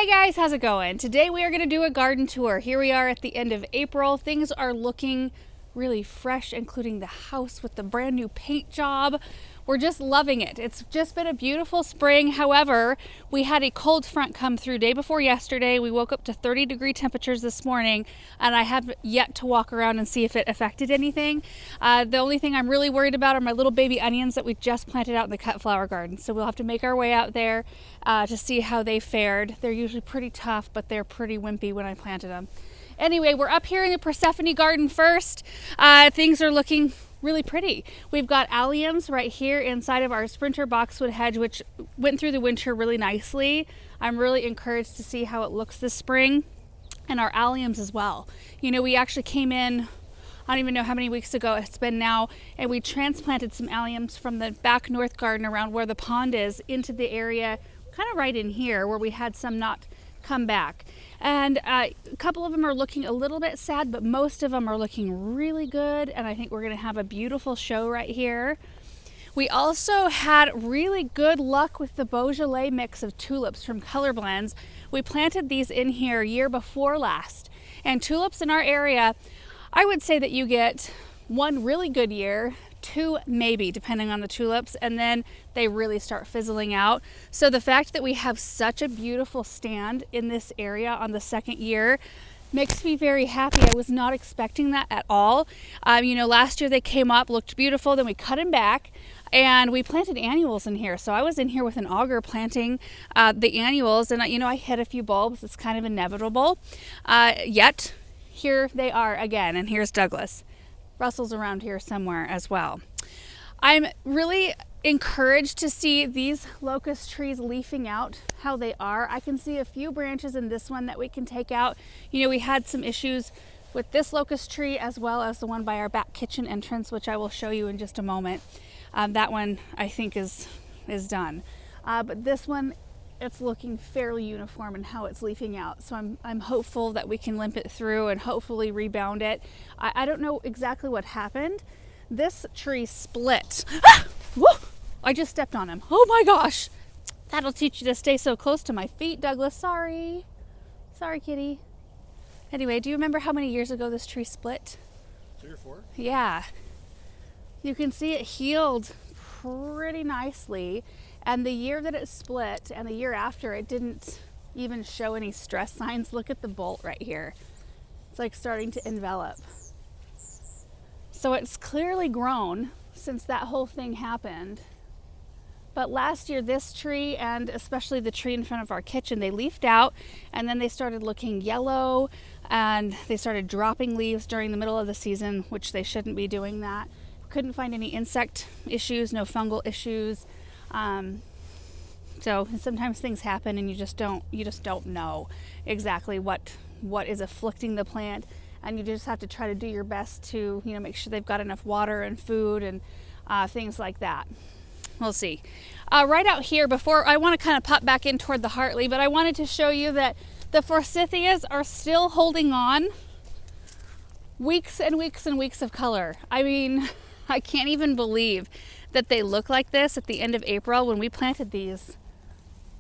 Hey guys, how's it going? Today we are going to do a garden tour. Here we are at the end of April. Things are looking really fresh, including the house with the brand new paint job. We're just loving it. It's just been a beautiful spring. However, we had a cold front come through day before yesterday. We woke up to 30-degree temperatures this morning, and I have yet to walk around and see if it affected anything. The only thing I'm really worried about are my little baby onions that we just planted out in the cut flower garden. So we'll have to make our way out there to see how they fared. They're usually pretty tough, but they're pretty wimpy when I planted them. Anyway, we're up here in the Persephone garden first. Things are looking really pretty. We've got alliums right here inside of our sprinter boxwood hedge, which went through the winter really nicely. I'm really encouraged to see how it looks this spring, and our alliums as well. You know, we actually came in, I don't even know how many weeks ago it's been now, and we transplanted some alliums from the back north garden around where the pond is into the area kind of right in here where we had some not come back. And a couple of them are looking a little bit sad, but most of them are looking really good, and I think we're going to have a beautiful show right here. We also had really good luck with the Beaujolais mix of tulips from Color Blends. We planted these in here year before last, and tulips in our area, I would say that you get one really good year, two maybe, depending on the tulips, and then they really start fizzling out. So the fact that we have such a beautiful stand in this area on the second year makes me very happy. I was not expecting that at all. You know, last year they came up, looked beautiful, then we cut them back, and we planted annuals in here. So I was in here with an auger planting the annuals, and you know, I hit a few bulbs. It's kind of inevitable. Yet here they are again, and here's Douglas. Russell's around here somewhere as well. I'm really encouraged to see these locust trees leafing out how they are. I can see a few branches in this one that we can take out. You know, we had some issues with this locust tree as well as the one by our back kitchen entrance, which I will show you in just a moment. That one I think is done. But this one, it's looking fairly uniform in how it's leafing out. So I'm hopeful that we can limp it through and hopefully rebound it. I don't know exactly what happened. This tree split. Ah! Woo! I just stepped on him. Oh my gosh. That'll teach you to stay so close to my feet, Douglas. Sorry. Sorry, kitty. Anyway, do you remember how many years ago this tree split? 3 or 4? Yeah. You can see it healed pretty nicely. And the year that it split and the year after, it didn't even show any stress signs. Look at the bolt right here. It's like starting to envelop. So it's clearly grown since that whole thing happened. But last year, this tree and especially the tree in front of our kitchen, they leafed out, and then they started looking yellow, and they started dropping leaves during the middle of the season, which they shouldn't be doing that. Couldn't find any insect issues, no fungal issues. So sometimes things happen and you just don't know exactly what is afflicting the plant, and you just have to try to do your best to, you know, make sure they've got enough water and food and things like that. We'll see. Right out here, before I want to kind of pop back in toward the Hartley, but I wanted to show you that the forsythias are still holding on. Weeks and weeks and weeks of color. I mean, I can't even believe that they look like this at the end of April when we planted these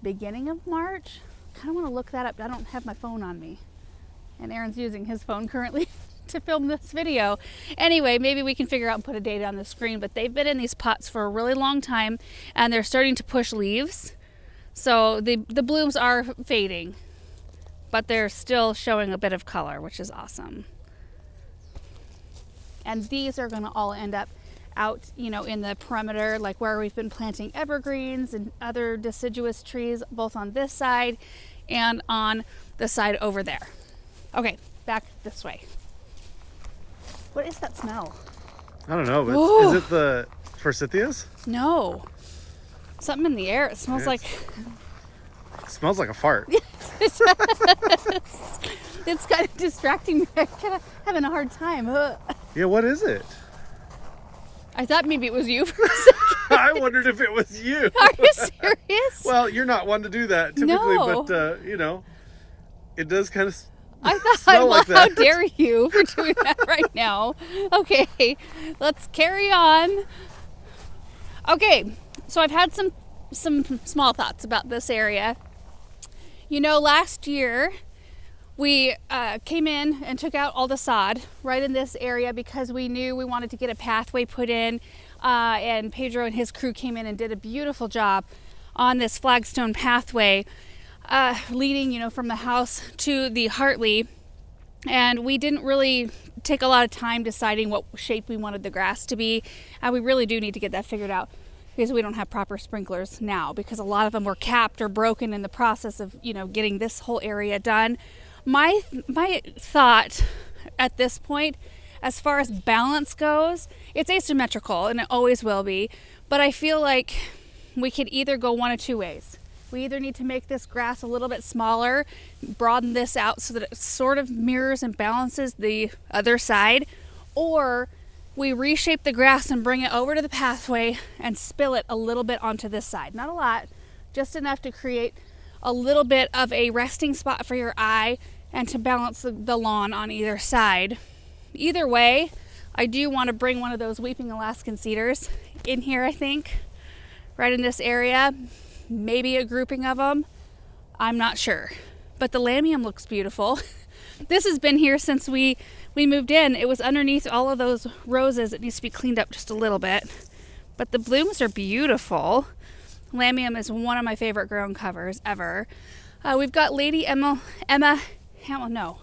beginning of March. Kind of want to look that up. I don't have my phone on me, and Aaron's using his phone currently to film this video. Anyway, maybe we can figure out and put a date on the screen, but they've been in these pots for a really long time, and they're starting to push leaves. So the blooms are fading, but they're still showing a bit of color, which is awesome. And these are going to all end up out, you know, in the perimeter, like where we've been planting evergreens and other deciduous trees, both on this side and on the side over there. Okay, back this way. What is that smell? I don't know, but is it the forsythias? No. Something in the air. It smells like... It smells like a fart. It's kind of distracting me. I'm kind of having a hard time. Yeah, what is it? I thought maybe it was you for a second. I wondered if it was you. Are you serious? Well, you're not one to do that typically, No. but you know, it does kind of I thought, smell well, like that. how dare you for doing that right now? Okay, let's carry on. Okay, so I've had some small thoughts about this area. You know, last year we came in and took out all the sod right in this area because we knew we wanted to get a pathway put in, and Pedro and his crew came in and did a beautiful job on this flagstone pathway leading, you know, from the house to the Hartley. And we didn't really take a lot of time deciding what shape we wanted the grass to be. We really do need to get that figured out because we don't have proper sprinklers now, because a lot of them were capped or broken in the process of, you know, getting this whole area done. My thought at this point, as far as balance goes, it's asymmetrical and it always will be, but I feel like we could either go one of two ways. We either need to make this grass a little bit smaller, broaden this out so that it sort of mirrors and balances the other side, or we reshape the grass and bring it over to the pathway and spill it a little bit onto this side. Not a lot, just enough to create a little bit of a resting spot for your eye and to balance the lawn on either side. Either way, I do want to bring one of those weeping Alaskan cedars in here, I think, right in this area. Maybe a grouping of them. I'm not sure. But the lamium looks beautiful. This has been here since we moved in. It was underneath all of those roses. It needs to be cleaned up just a little bit. But the blooms are beautiful. Lamium is one of my favorite ground covers ever. We've got Lady Emma, no,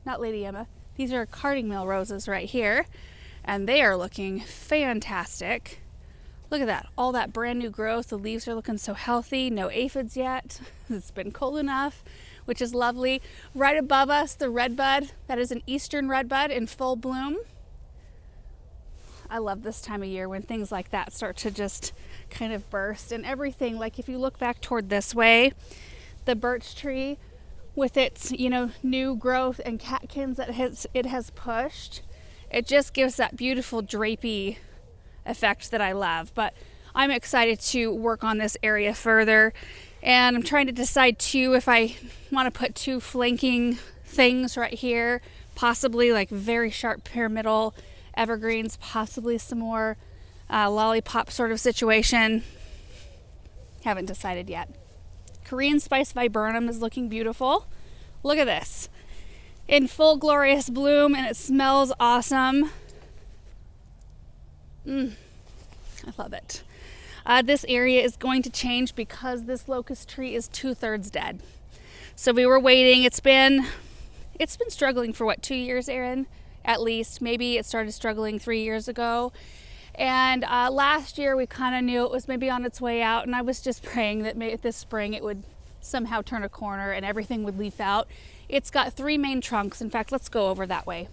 not Lady Emma. These are carding mill roses right here. And they are looking fantastic. Look at that, all that brand new growth. The leaves are looking so healthy. No aphids yet. It's been cold enough, which is lovely. Right above us, the redbud. That is an eastern redbud in full bloom. I love this time of year when things like that start to just kind of burst and everything. Like if you look back toward this way, the birch tree with its, you know, new growth and catkins that it has pushed, it just gives that beautiful drapey effect that I love. But I'm excited to work on this area further, and I'm trying to decide too if I want to put two flanking things right here, possibly like very sharp pyramidal evergreens, possibly some more lollipop sort of situation. Haven't decided yet. Korean spice viburnum is looking beautiful. Look at this, in full glorious bloom, and it smells awesome. I love it. This area is going to change because this locust tree is 2/3 dead. So we were waiting. It's been struggling for what, 2 years, Erin? At least. Maybe it started struggling 3 years ago. And last year we kind of knew it was maybe on its way out, and I was just praying that maybe this spring it would somehow turn a corner and everything would leaf out. It's got 3 main trunks. In fact, let's go over that way.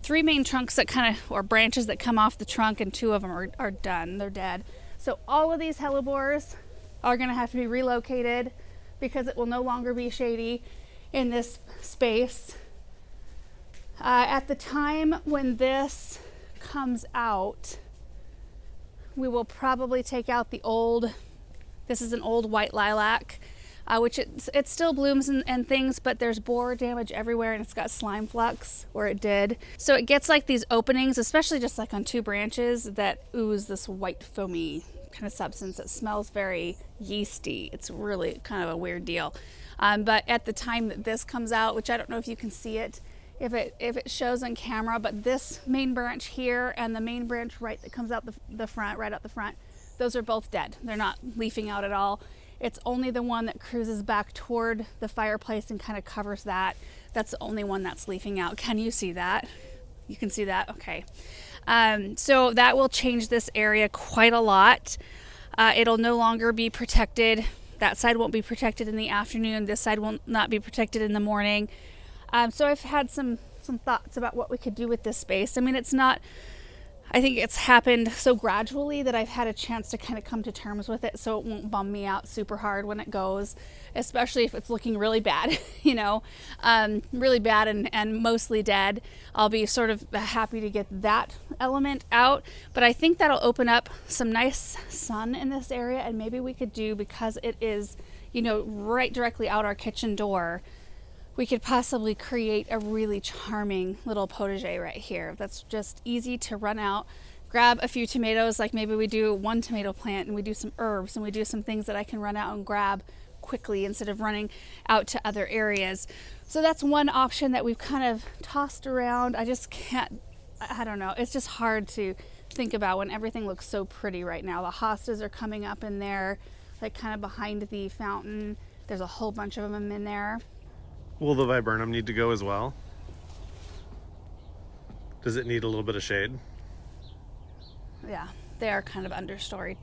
3 main trunks that kind of, or branches that come off the trunk, and 2 of them are done. They're dead. So all of these hellebores are going to have to be relocated because it will no longer be shady in this space. At the time when this comes out, we will probably take out the old, this is an old white lilac, which it still blooms and things, but there's borer damage everywhere, and it's got slime flux where it did. So it gets like these openings, especially just like on 2 branches, that ooze this white foamy kind of substance that smells very yeasty. It's really kind of a weird deal. But at the time that this comes out, which I don't know if you can see it, if it shows on camera, but this main branch here and the main branch right that comes out the front, right out the front, those are both dead. They're not leafing out at all. It's only the one that cruises back toward the fireplace and kind of covers that. That's the only one that's leafing out. Can you see that? You can see that? Okay. So that will change this area quite a lot. It'll no longer be protected. That side won't be protected in the afternoon. This side will not be protected in the morning. So I've had some thoughts about what we could do with this space. I mean, it's not, I think it's happened so gradually that I've had a chance to kind of come to terms with it, so it won't bum me out super hard when it goes, especially if it's looking really bad, you know, really bad and mostly dead. I'll be sort of happy to get that element out, but I think that'll open up some nice sun in this area, and maybe we could do, because it is, you know, right directly out our kitchen door, we could possibly create a really charming little potager right here that's just easy to run out, grab a few tomatoes, like maybe we do 1 tomato plant and we do some herbs and we do some things that I can run out and grab quickly instead of running out to other areas. So that's one option that we've kind of tossed around. I just can't, I don't know. It's just hard to think about when everything looks so pretty right now. The hostas are coming up in there, like kind of behind the fountain. There's a whole bunch of them in there. Will the viburnum need to go as well? Does it need a little bit of shade? Yeah, they are kind of understory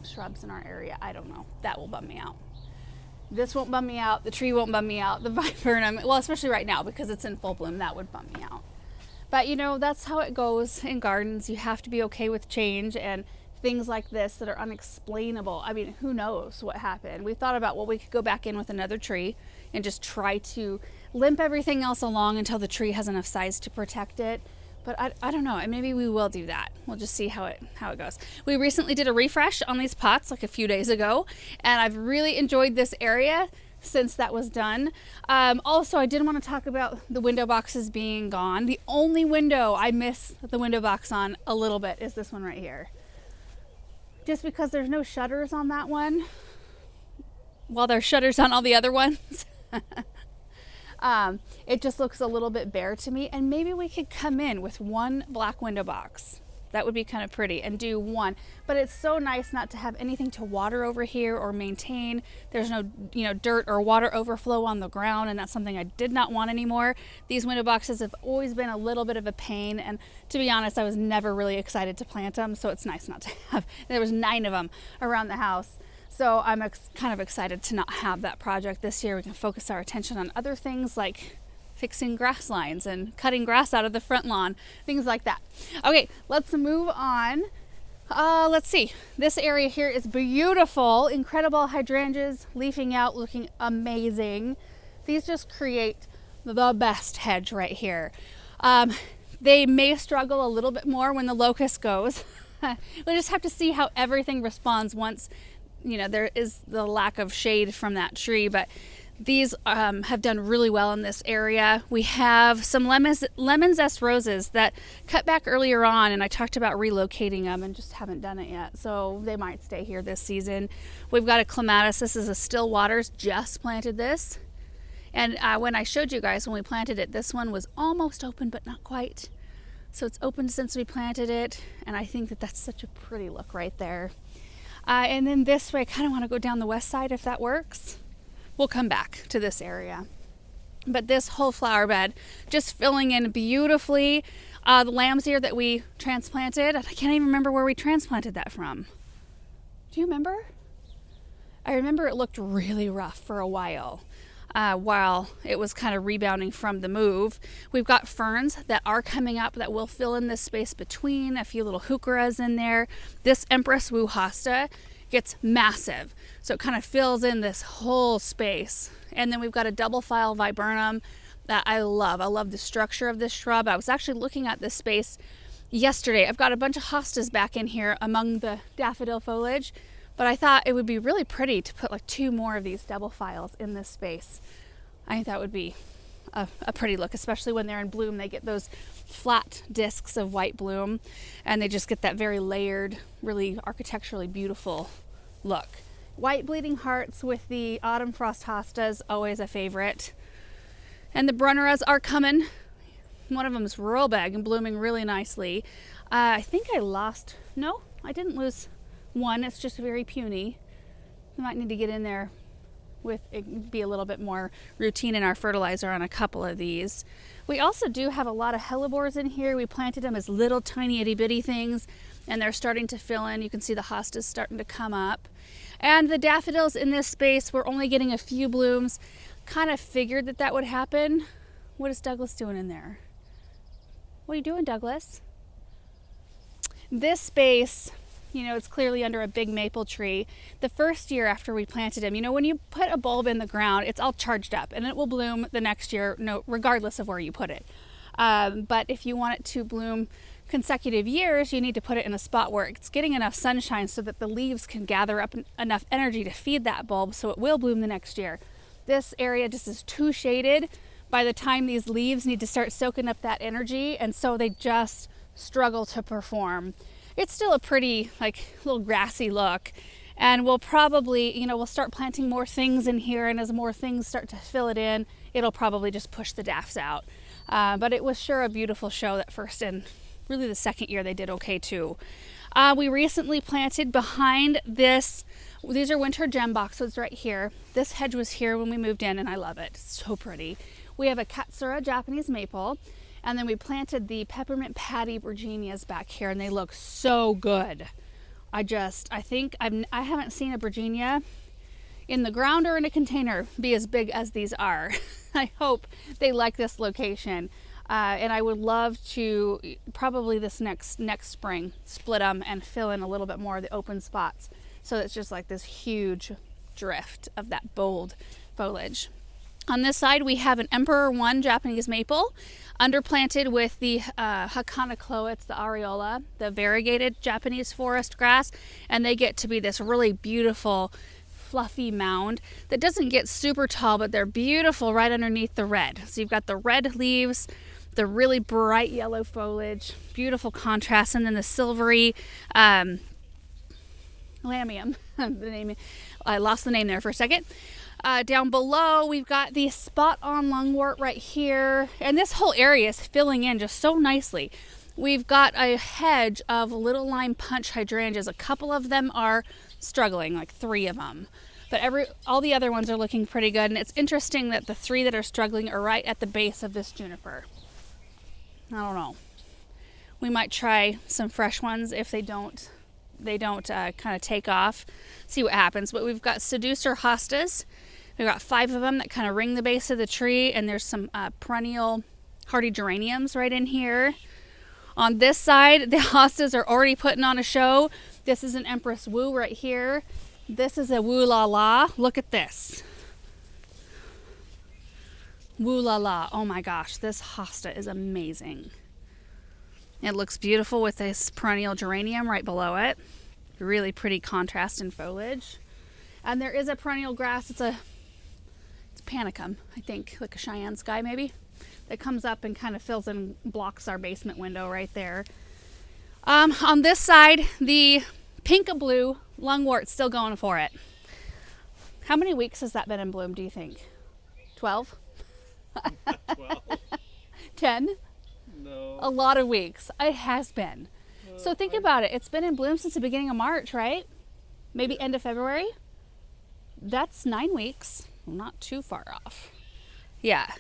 shrubs in our area. I don't know. That will bum me out. This won't bum me out. The tree won't bum me out. The viburnum, well, especially right now because it's in full bloom, that would bum me out. But you know, that's how it goes in gardens. You have to be okay with change and things like this that are unexplainable. I mean, who knows what happened? We thought about, well, we could go back in with another tree and just try to limp everything else along until the tree has enough size to protect it. But I don't know, and maybe we will do that. We'll just see how it goes. We recently did a refresh on these pots like a few days ago, and I've really enjoyed this area since that was done. Also, I did want to talk about the window boxes being gone. The only window I miss the window box on a little bit is this one right here. Just because there's no shutters on that one, while there's shutters on all the other ones. It just looks a little bit bare to me, and maybe we could come in with one black window box. That would be kind of pretty, and do one. But it's so nice not to have anything to water over here or maintain. There's no, dirt or water overflow on the ground, and that's something I did not want anymore. These window boxes have always been a little bit of a pain, and to be honest, I was never really excited to plant them, so it's nice not to have. There was 9 of them around the house. So I'm kind of excited to not have that project this year. We can focus our attention on other things like fixing grass lines and cutting grass out of the front lawn, things like that. Okay, let's move on. Let's see. This area here is beautiful. Incredible hydrangeas leafing out, looking amazing. These just create the best hedge right here. They may struggle a little bit more when the locust goes. We'll just have to see how everything responds once there is the lack of shade from that tree, but these have done really well in this area. We have some lemon zest roses that cut back earlier on, and I talked about relocating them and just haven't done it yet, so they might stay here this season. We've got a clematis. This is a still waters, just planted this, and when I showed you guys when we planted it, this one was almost open but not quite, so it's opened since we planted it, and I think that that's such a pretty look right there. And then this way, I kind of want to go down the west side if that works. We'll come back to this area. But this whole flower bed just filling in beautifully. The lamb's ear that we transplanted, I can't even remember where we transplanted that from. Do you remember? I remember it looked really rough for a while it was kind of rebounding from the move. We've got ferns that are coming up that will fill in this space between, a few little heucheras in there. This Empress Wu hosta gets massive, so it kind of fills in this whole space. And then we've got a double file viburnum that I love. I love the structure of this shrub. I was actually looking at this space yesterday. I've got a bunch of hostas back in here among the daffodil foliage, but I thought it would be really pretty to put like 2 more of these double files in this space. I think that would be a pretty look, especially when they're in bloom. They get those flat discs of white bloom, and they just get that very layered, really architecturally beautiful look. White bleeding hearts with the autumn frost hostas, always a favorite. And the brunneras are coming. One of them is real big and blooming really nicely. I think I didn't lose one. It's just very puny. We might need to get in there with it, be a little bit more routine in our fertilizer on a couple of these. We also do have a lot of hellebores in here. We planted them as little tiny itty bitty things, and they're starting to fill in. You can see the hostas starting to come up. And the daffodils in this space, we're only getting a few blooms. Kind of figured that would happen. What is Douglas doing in there? What are you doing, Douglas? This space, it's clearly under a big maple tree. The first year after we planted him, when you put a bulb in the ground, it's all charged up and it will bloom the next year, regardless of where you put it. But if you want it to bloom consecutive years, you need to put it in a spot where it's getting enough sunshine so that the leaves can gather up enough energy to feed that bulb so it will bloom the next year. This area just is too shaded by the time these leaves need to start soaking up that energy, and so they just struggle to perform. It's still a pretty little grassy look, And we'll probably, we'll start planting more things in here, and as more things start to fill it in, it'll probably just push the daffs out. But it was sure a beautiful show that first, and really the second year they did okay too. We recently planted behind this, these are winter gem boxwoods right here. This hedge was here when we moved in, and I love it. It's so pretty. We have a Katsura Japanese maple, and then we planted the peppermint patty Virginias back here, and they look so good. I think I haven't seen a Virginia in the ground or in a container be as big as these are. I hope they like this location. And I would love to probably this next spring split them and fill in a little bit more of the open spots, so it's just like this huge drift of that bold foliage. On this side we have an Emperor 1 Japanese maple underplanted with the Hakanakloa, it's the areola, the variegated Japanese forest grass, and they get to be this really beautiful fluffy mound that doesn't get super tall, but they're beautiful right underneath the red. So you've got the red leaves, the really bright yellow foliage, beautiful contrast, and then the silvery lamium. I lost the name there for a second. Down below, we've got the spot-on lungwort right here, and this whole area is filling in just so nicely. We've got a hedge of little lime punch hydrangeas. A couple of them are struggling, like 3 of them, but all the other ones are looking pretty good. And it's interesting that the 3 that are struggling are right at the base of this juniper. I don't know. We might try some fresh ones if they don't kind of take off. See what happens. But we've got seducer hostas. We've got 5 of them that kind of ring the base of the tree, and there's some perennial hardy geraniums right in here. On this side, the hostas are already putting on a show. This is an Empress Wu right here. This is a Wu La La. Look at this. Wu La La. Oh my gosh, this hosta is amazing. It looks beautiful with this perennial geranium right below it. Really pretty contrast in foliage. And there is a perennial grass. It's panicum, I think, like a Cheyenne sky maybe, that comes up and kind of fills in, blocks our basement window right there. On this side, the pink-a-blue lungwort's still going for it. How many weeks has that been in bloom, do you think? 12? 12? 10? No. A lot of weeks. It has been. So think about it. It's been in bloom since the beginning of March, right? Maybe end of February? That's 9 weeks. Not too far off. Yeah.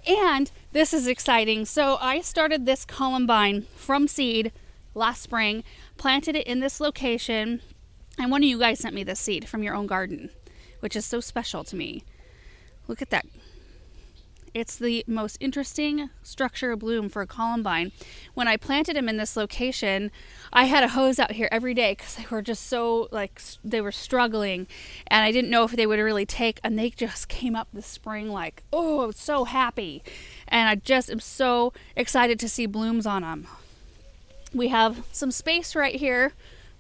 And this is exciting. So I started this Columbine from seed last spring, planted it in this location, and one of you guys sent me this seed from your own garden, which is so special to me. Look at that. It's the most interesting structure of bloom for a Columbine. When I planted them in this location, I had a hose out here every day because they were just so, they were struggling, and I didn't know if they would really take, and they just came up this spring like, oh, I was so happy. And I just am so excited to see blooms on them. We have some space right here.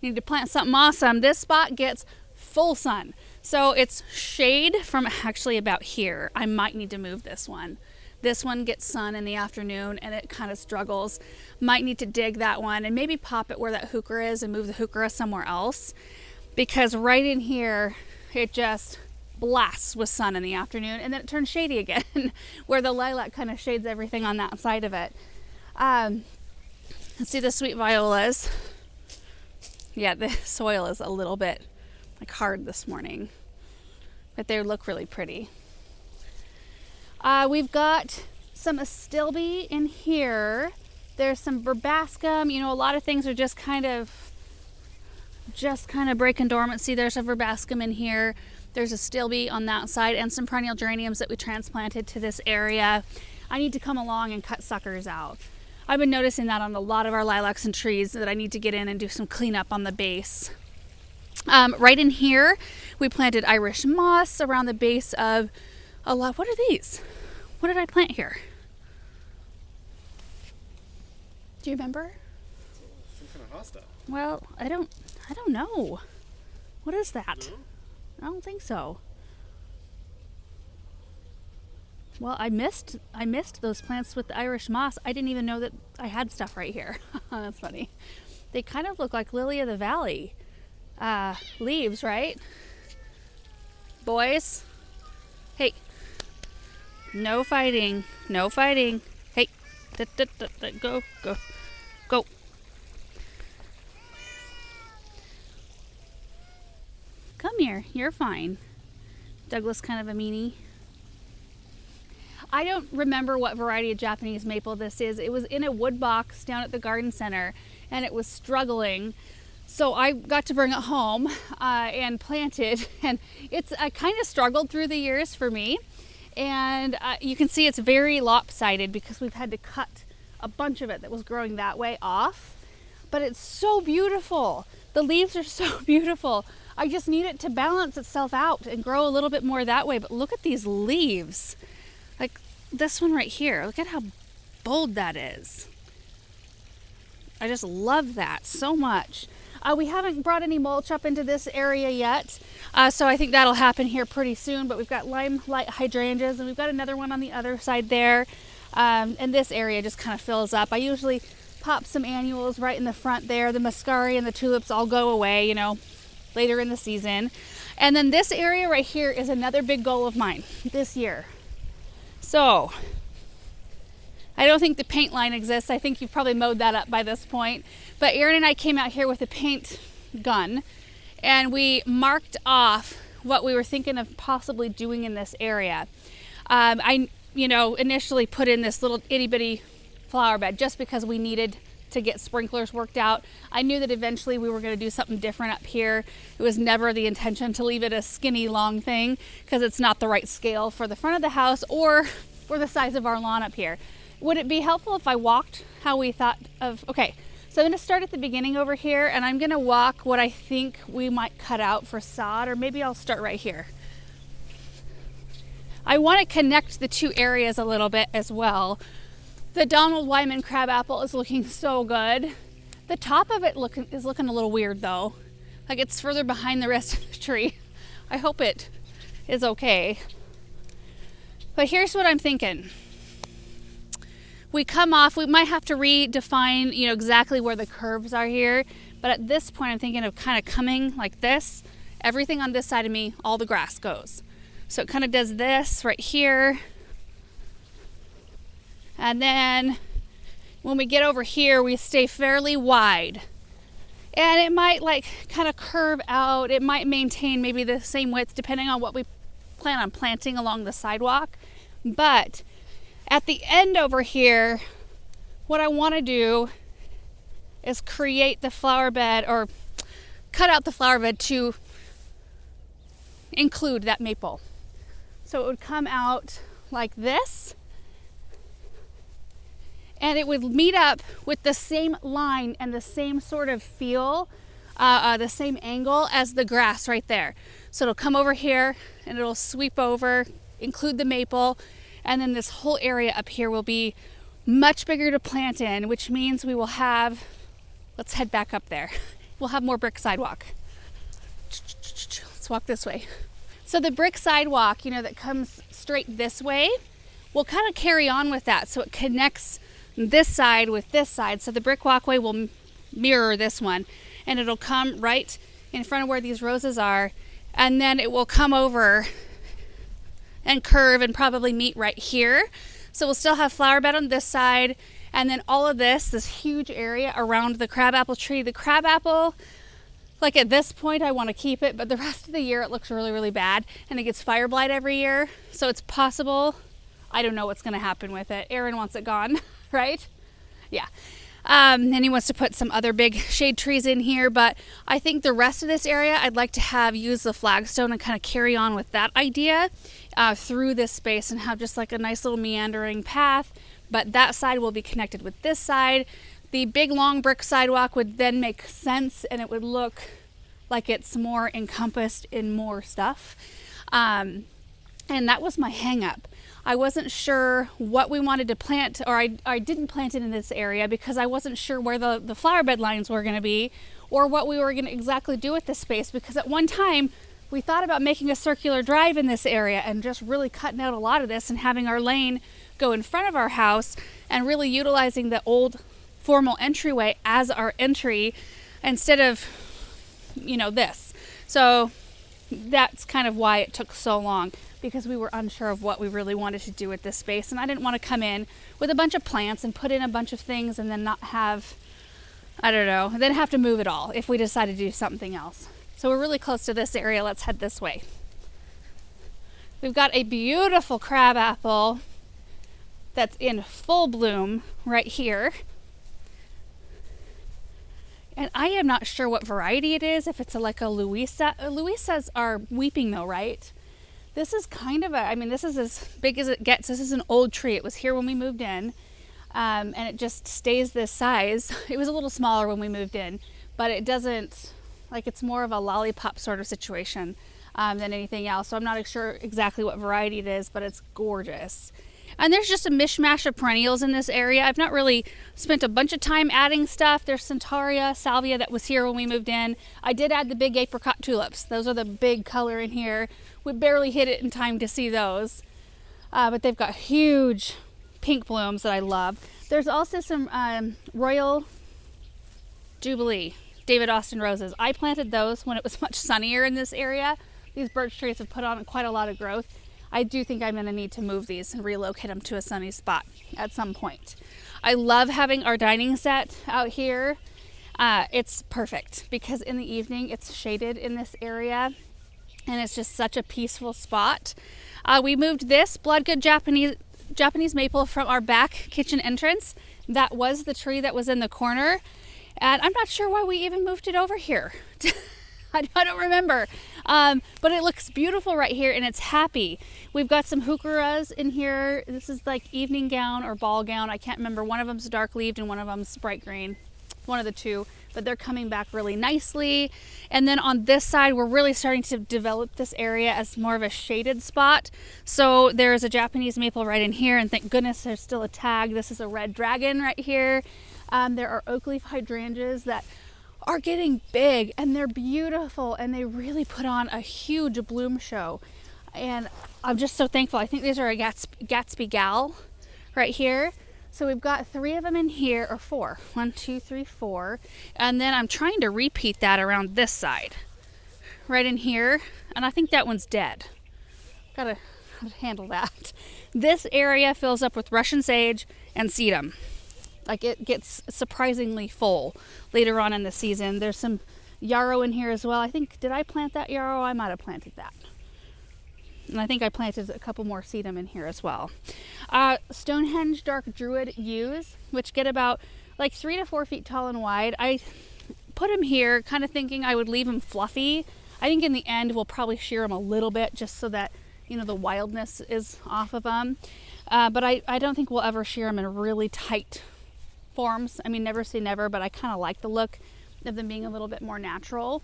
Need to plant something awesome. This spot gets full sun. So it's shade from actually about here. I might need to move this one. This one gets sun in the afternoon and it kind of struggles. Might need to dig that one and maybe pop it where that heuchera is and move the heuchera somewhere else, because right in here it just blasts with sun in the afternoon and then it turns shady again where the lilac kind of shades everything on that side of it. Let's see the sweet violas. Yeah, the soil is a little bit hard this morning, but they look really pretty. We've got some astilbe in here. There's some verbascum. A lot of things are just kind of breaking dormancy. There's a verbascum in here. There's astilbe on that side and some perennial geraniums that we transplanted to this area. I need to come along and cut suckers out. I've been noticing that on a lot of our lilacs and trees, that I need to get in and do some cleanup on the base. Right in here, we planted Irish moss around the base of a lot. What are these? What did I plant here? Do you remember? Some kind of hosta. Well, I don't know. What is that? No? I don't think so. Well, I missed those plants with the Irish moss. I didn't even know that I had stuff right here. That's funny. They kind of look like lily of the valley. leaves, right? Boys, hey, no fighting, no fighting. Hey, go, go, go. Come here, you're fine. Douglas kind of a meanie. I don't remember what variety of Japanese maple this is. It was in a wood box down at the garden center and it was struggling. So I got to bring it home and plant it, and it's kind of struggled through the years for me. And you can see it's very lopsided because we've had to cut a bunch of it that was growing that way off. But it's so beautiful. The leaves are so beautiful. I just need it to balance itself out and grow a little bit more that way. But look at these leaves. Like this one right here. Look at how bold that is. I just love that so much. We haven't brought any mulch up into this area yet, so I think that'll happen here pretty soon. But we've got limelight hydrangeas, and we've got another one on the other side there. And this area just kind of fills up. I usually pop some annuals right in the front there. The muscari and the tulips all go away, you know, later in the season. And then this area right here is another big goal of mine this year. So I don't think the paint line exists. I think you've probably mowed that up by this point. But Aaron and I came out here with a paint gun and we marked off what we were thinking of possibly doing in this area. I initially put in this little itty bitty flower bed just because we needed to get sprinklers worked out. I knew that eventually we were going to do something different up here. It was never the intention to leave it a skinny long thing because it's not the right scale for the front of the house or for the size of our lawn up here. Would it be helpful if I walked how we thought of, okay, so I'm gonna start at the beginning over here and I'm gonna walk what I think we might cut out for sod, or maybe I'll start right here. I wanna connect the two areas a little bit as well. The Donald Wyman crabapple is looking so good. The top of it is looking a little weird though. Like it's further behind the rest of the tree. I hope it is okay. But here's what I'm thinking. We come off, we might have to redefine, exactly where the curves are here. But at this point, I'm thinking of kind of coming like this. Everything on this side of me, all the grass goes. So it kind of does this right here. And then when we get over here, we stay fairly wide. And it might kind of curve out. It might maintain maybe the same width depending on what we plan on planting along the sidewalk. But at the end over here, what I want to do is create the flower bed, or cut out the flower bed to include that maple. So it would come out like this, and it would meet up with the same line and the same sort of feel, the same angle as the grass right there. So it'll come over here and it'll sweep over, include the maple. And then this whole area up here will be much bigger to plant in, which means we will have, let's head back up there. We'll have more brick sidewalk. Let's walk this way. So the brick sidewalk, that comes straight this way, we'll kind of carry on with that. So it connects this side with this side. So the brick walkway will mirror this one, and it'll come right in front of where these roses are. And then it will come over and curve and probably meet right here. So we'll still have flower bed on this side, and then all of this huge area around the crabapple tree. The crabapple, at this point I want to keep it, but the rest of the year it looks really, really bad, and it gets fire blight every year. So it's possible, I don't know what's going to happen with it. Aaron wants it gone, right? Yeah. And he wants to put some other big shade trees in here, but I think the rest of this area I'd like to use the flagstone and kind of carry on with that idea through this space and have just a nice little meandering path. But that side will be connected with this side. The big long brick sidewalk would then make sense, and it would look like it's more encompassed in more stuff. And that was my hang up. I wasn't sure what we wanted to plant, or I didn't plant it in this area because I wasn't sure where the flower bed lines were going to be, or what we were going to exactly do with this space, because at one time we thought about making a circular drive in this area and just really cutting out a lot of this and having our lane go in front of our house and really utilizing the old formal entryway as our entry instead of this. So that's kind of why it took so long, because we were unsure of what we really wanted to do with this space. And I didn't want to come in with a bunch of plants and put in a bunch of things and then not have, I don't know, then have to move it all if we decide to do something else. So we're really close to this area. Let's head this way. We've got a beautiful crabapple that's in full bloom right here. And I am not sure what variety it is, if it's like a Louisa. Louisas are weeping though, right? This is kind of this is as big as it gets. This is an old tree. It was here when we moved in, and it just stays this size. It was a little smaller when we moved in, but it doesn't, it's more of a lollipop sort of situation than anything else. So I'm not sure exactly what variety it is, but it's gorgeous. And there's just a mishmash of perennials in this area. I've not really spent a bunch of time adding stuff. There's Centaurea, Salvia that was here when we moved in. I did add the big apricot tulips. Those are the big color in here. We barely hit it in time to see those. But they've got huge pink blooms that I love. There's also some Royal Jubilee David Austin roses. I planted those when it was much sunnier in this area. These birch trees have put on quite a lot of growth. I do think I'm going to need to move these and relocate them to a sunny spot at some point. I love having our dining set out here. It's perfect because in the evening it's shaded in this area and it's just such a peaceful spot. We moved this bloodgood Japanese maple from our back kitchen entrance. That was the tree that was in the corner, and I'm not sure why we even moved it over here. I don't remember, but it looks beautiful right here and it's happy. We've got some heucheras in here. This is like evening gown or ball gown. I can't remember. One of them's dark leaved and one of them's bright green. One of the two, but they're coming back really nicely. And then on this side, we're really starting to develop this area as more of a shaded spot. So there's a Japanese maple right in here, and thank goodness there's still a tag. This is a red dragon right here. There are oak leaf hydrangeas that are getting big and they're beautiful and they really put on a huge bloom show. And I'm just so thankful. I think these are a Gatsby Gal right here. So we've got 3 of them in here, or 4. 1, 2, 3, 4. And then I'm trying to repeat that around this side, right in here. And I think that one's dead. Gotta handle that. This area fills up with Russian sage and sedum. It gets surprisingly full later on in the season. There's some yarrow in here as well. I think, did I plant that yarrow? I might have planted that. And I think I planted a couple more sedum in here as well. Stonehenge dark druid yews, which get about 3 to 4 feet tall and wide. I put them here kind of thinking I would leave them fluffy. I think in the end we'll probably shear them a little bit just so that, the wildness is off of them. But I don't think we'll ever shear them in really tight forms. I mean, never say never, but I kind of like the look of them being a little bit more natural.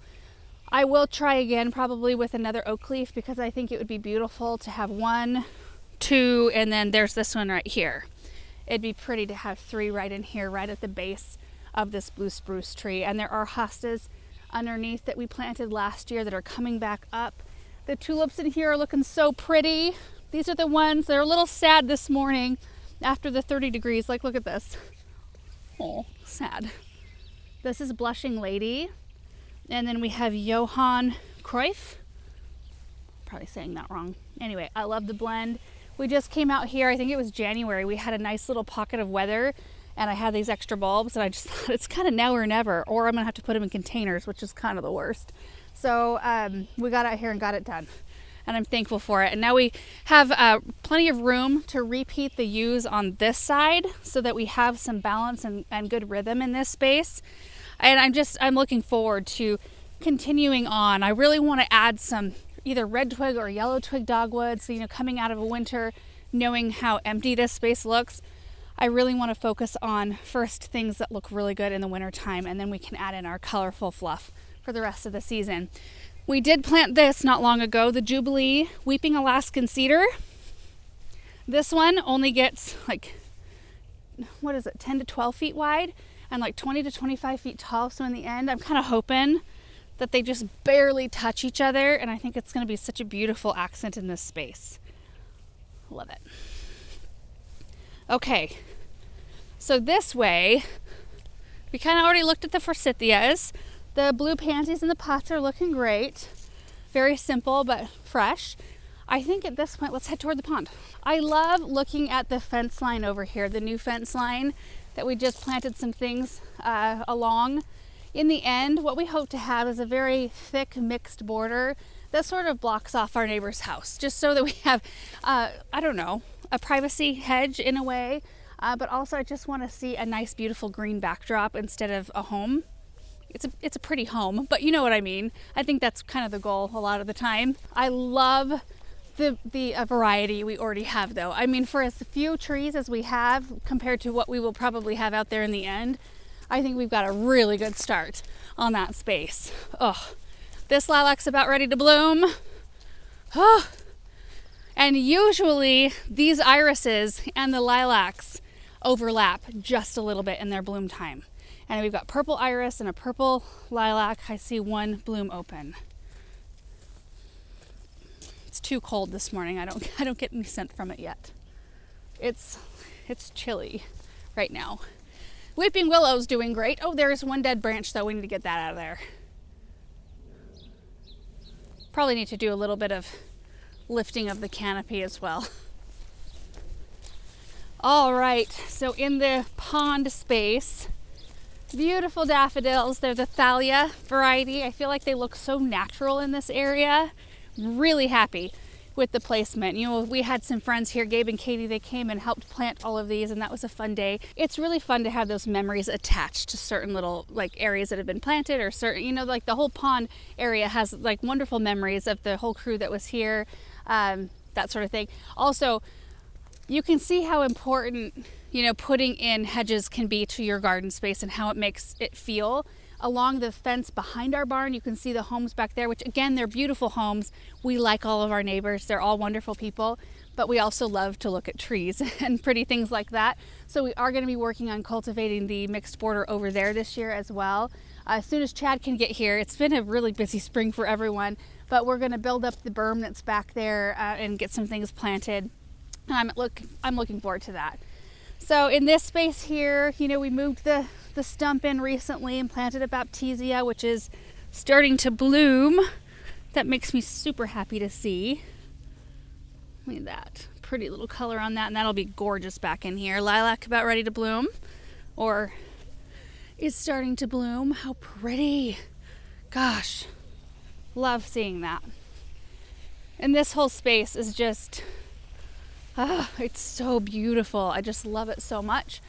I will try again probably with another oak leaf because I think it would be beautiful to have 1, 2, and then there's this one right here. It'd be pretty to have 3 right in here, right at the base of this blue spruce tree. And there are hostas underneath that we planted last year that are coming back up. The tulips in here are looking so pretty. These are the ones that are a little sad this morning after the 30 degrees. Look at this. Oh, sad. This is Blushing Lady. And then we have Johann Cruyff. Probably saying that wrong. Anyway, I love the blend. We just came out here, I think it was January. We had a nice little pocket of weather and I had these extra bulbs and I just thought it's kind of now or never, or I'm gonna have to put them in containers, which is kind of the worst. So we got out here and got it done. And I'm thankful for it. And now we have plenty of room to repeat the yews on this side so that we have some balance and good rhythm in this space. And I'm looking forward to continuing on. I really want to add some either red twig or yellow twig dogwood. So, coming out of a winter, knowing how empty this space looks, I really want to focus on first things that look really good in the winter time, and then we can add in our colorful fluff for the rest of the season. We did plant this not long ago, the Jubilee Weeping Alaskan Cedar. This one only gets 10 to 12 feet wide and 20 to 25 feet tall. So in the end, I'm kind of hoping that they just barely touch each other. And I think it's going to be such a beautiful accent in this space. Love it. Okay, so this way, we kind of already looked at the forsythias. The blue pansies in the pots are looking great. Very simple, but fresh. I think at this point, let's head toward the pond. I love looking at the fence line over here, the new fence line that we just planted some things along. In the end, what we hope to have is a very thick mixed border that sort of blocks off our neighbor's house, just so that we have, I don't know, a privacy hedge in a way, but also I just want to see a nice, beautiful green backdrop instead of a home. It's a pretty home, but you know what I mean. I think that's kind of the goal a lot of the time. I love the variety we already have, though. I mean, for as few trees as we have compared to what we will probably have out there in the end, I think we've got a really good start on that space. Oh, this lilac's about ready to bloom. Oh. And usually these irises and the lilacs overlap just a little bit in their bloom time. And we've got purple iris and a purple lilac. I see one bloom open. It's too cold this morning. I don't get any scent from it yet. It's chilly right now. Weeping willow's doing great. Oh, there's one dead branch though. We need to get that out of there. Probably need to do a little bit of lifting of the canopy as well. All right, so in the pond space, beautiful daffodils. They're the Dahlia variety. I feel like they look so natural in this area. Really happy with the placement. You know, we had some friends here, Gabe and Katie, they came and helped plant all of these, and that was a fun day. It's really fun to have those memories attached to certain little like areas that have been planted, or certain, you know, like the whole pond area has like wonderful memories of the whole crew that was here, that sort of thing. Also, you can see how important, you know, putting in hedges can be to your garden space and how it makes it feel. Along the fence behind our barn, you can see the homes back there, which again, they're beautiful homes. We like all of our neighbors. They're all wonderful people, but we also love to look at trees and pretty things like that. So we are going to be working on cultivating the mixed border over there this year as well. As soon as Chad can get here, it's been a really busy spring for everyone, but we're going to build up the berm that's back there and get some things planted. And I'm looking forward to that. So in this space here, you know, we moved the stump in recently and planted a baptisia, which is starting to bloom. That makes me super happy to see. Look at that. Pretty little color on that, and that'll be gorgeous back in here. Lilac about ready to bloom, or is starting to bloom. How pretty. Gosh, love seeing that. And this whole space is just, it's so beautiful. I just love it so much.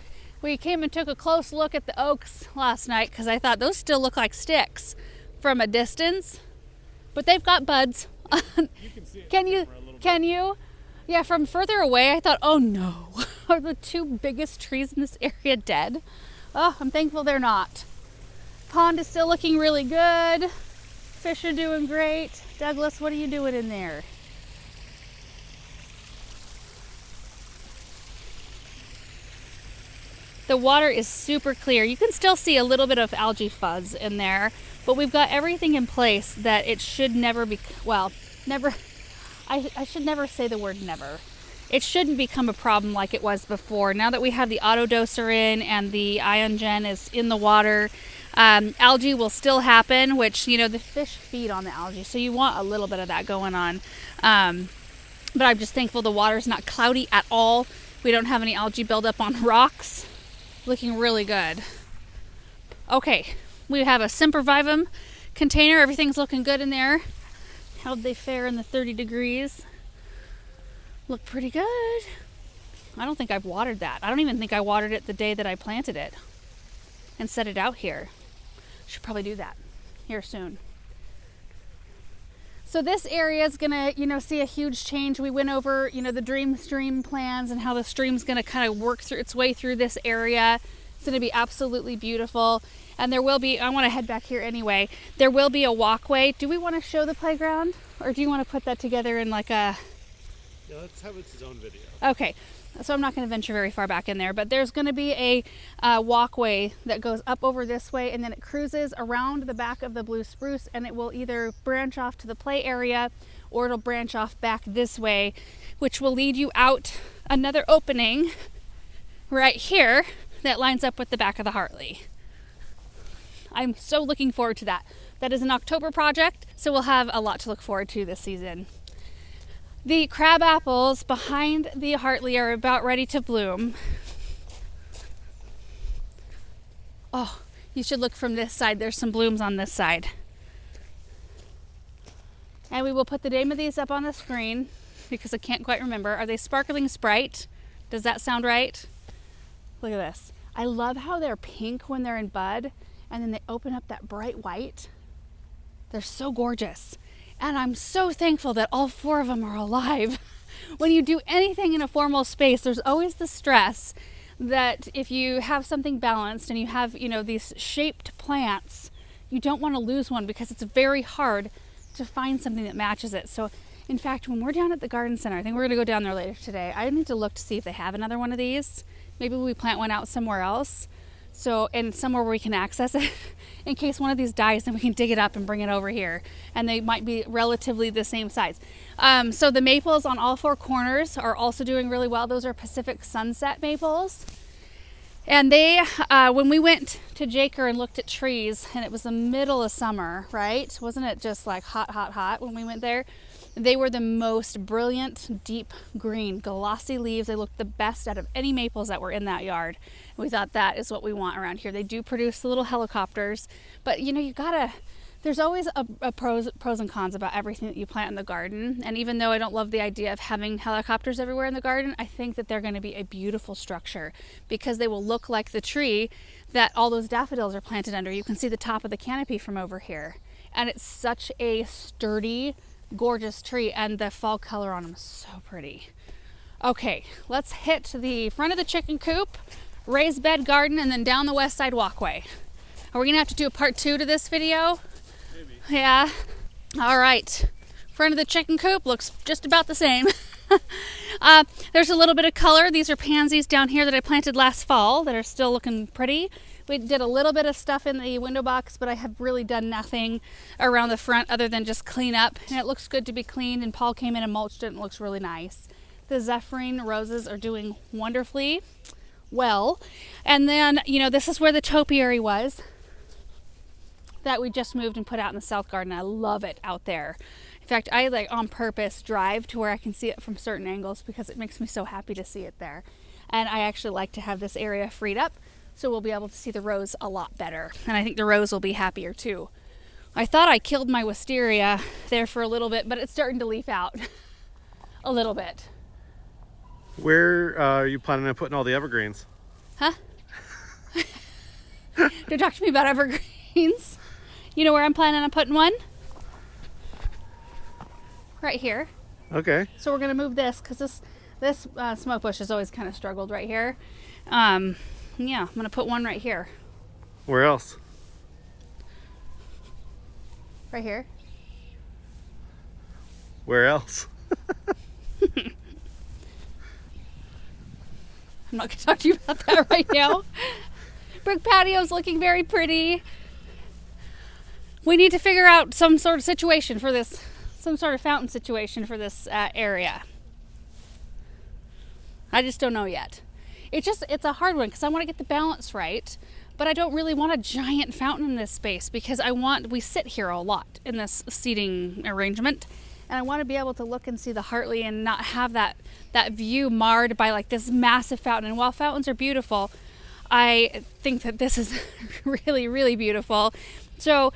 We came and took a close look at the oaks last night because I thought those still look like sticks from a distance, but they've got buds. You can see it. Can you? Yeah, from further away, I thought, oh no, are the two biggest trees in this area dead? Oh, I'm thankful they're not. Pond is still looking really good. Fish are doing great. Douglas, what are you doing in there? The water is super clear. You can still see a little bit of algae fuzz in there, but we've got everything in place that it should never be, well, never, I should never say the word never. It shouldn't become a problem like it was before. Now that we have the auto doser in and the ion gen is in the water, algae will still happen, which, you know, the fish feed on the algae, so you want a little bit of that going on. But I'm just thankful the water's not cloudy at all. We don't have any algae buildup on rocks. Looking really good. Okay, we have a Sempervivum container. Everything's looking good in there. How'd they fare in the 30 degrees? Look pretty good. I don't think I've watered that. I don't even think I watered it the day that I planted it and set it out here. Should probably do that here soon. So this area is gonna, you know, see a huge change. We went over, you know, the dream stream plans and how the stream's gonna kind of work through its way through this area. It's gonna be absolutely beautiful. And there will be, I wanna head back here anyway, there will be a walkway. Do we wanna show the playground? Or do you wanna put that together in like a... Yeah, let's have its own video. Okay, so I'm not going to venture very far back in there, but there's going to be a walkway that goes up over this way, and then it cruises around the back of the blue spruce, and it will either branch off to the play area or it'll branch off back this way, which will lead you out another opening right here that lines up with the back of the Hartley. I'm so looking forward to that. That is an October project, so we'll have a lot to look forward to this season. The crab apples behind the Hartley are about ready to bloom. Oh, you should look from this side. There's some blooms on this side. And we will put the name of these up on the screen because I can't quite remember. Are they Sparkling Sprite? Does that sound right? Look at this. I love how they're pink when they're in bud and then they open up that bright white. They're so gorgeous. And I'm so thankful that all 4 of them are alive. When you do anything in a formal space, there's always the stress that if you have something balanced and you have, you know, these shaped plants, you don't want to lose one because it's very hard to find something that matches it. So in fact, when we're down at the garden center, I think we're going to go down there later today. I need to look to see if they have another one of these. Maybe we plant one out somewhere else. So, and somewhere where we can access it. In case one of these dies, then we can dig it up and bring it over here. And they might be relatively the same size. So the maples on all 4 corners are also doing really well. Those are Pacific Sunset maples. And they, when we went to Jaker and looked at trees, and it was the middle of summer, right? Wasn't it just like hot, hot, hot when we went there? They were the most brilliant, deep green, glossy leaves. They looked the best out of any maples that were in that yard. We thought that is what we want around here. They do produce the little helicopters, but you know, you gotta, there's always a pros and cons about everything that you plant in the garden. And even though I don't love the idea of having helicopters everywhere in the garden, I think that they're gonna be a beautiful structure because they will look like the tree that all those daffodils are planted under. You can see the top of the canopy from over here. And it's such a sturdy, gorgeous tree, and the fall color on them is so pretty. Okay, let's hit the front of the chicken coop, raised bed garden, and then down the west side walkway. Are we gonna have to do a part 2 to this video? Maybe. Yeah. All right. Front of the chicken coop looks just about the same. There's a little bit of color. These are pansies down here that I planted last fall that are still looking pretty. We did a little bit of stuff in the window box, but I have really done nothing around the front other than just clean up. And it looks good to be cleaned, and Paul came in and mulched it and it looks really nice. The Zephyrin roses are doing wonderfully well. And then, you know, this is where the topiary was that we just moved and put out in the south garden. I love it out there. In fact, I like on purpose drive to where I can see it from certain angles because it makes me so happy to see it there. And I actually like to have this area freed up so we'll be able to see the rose a lot better. And I think the rose will be happier too. I thought I killed my wisteria there for a little bit, but it's starting to leaf out a little bit. Where are you planning on putting all the evergreens? Huh? Don't talk to me about evergreens. You know where I'm planning on putting one? Right here. Okay. So we're gonna move this because this smoke bush has always kind of struggled right here. Yeah, I'm gonna put one right here. Where else? Right here. Where else? I'm not gonna talk to you about that right now. Brick patio's looking very pretty. We need to figure out some sort of situation for this, some sort of fountain situation for this area. I just don't know yet. It's a hard one because I want to get the balance right, but I don't really want a giant fountain in this space because we sit here a lot in this seating arrangement, and I want to be able to look and see the Hartley and not have that view marred by like this massive fountain. And while fountains are beautiful, I think that this is really, really beautiful. So,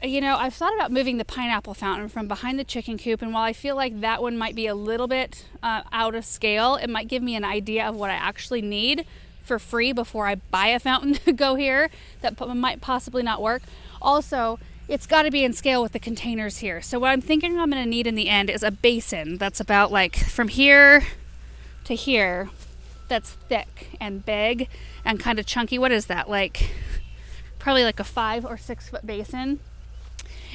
you know, I've thought about moving the pineapple fountain from behind the chicken coop, and while I feel like that one might be a little bit out of scale, it might give me an idea of what I actually need for free before I buy a fountain to go here that might possibly not work. Also, it's got to be in scale with the containers here. So what I'm thinking I'm going to need in the end is a basin that's about like from here to here, that's thick and big and kind of chunky. What is that? Like probably like a 5 or 6 foot basin.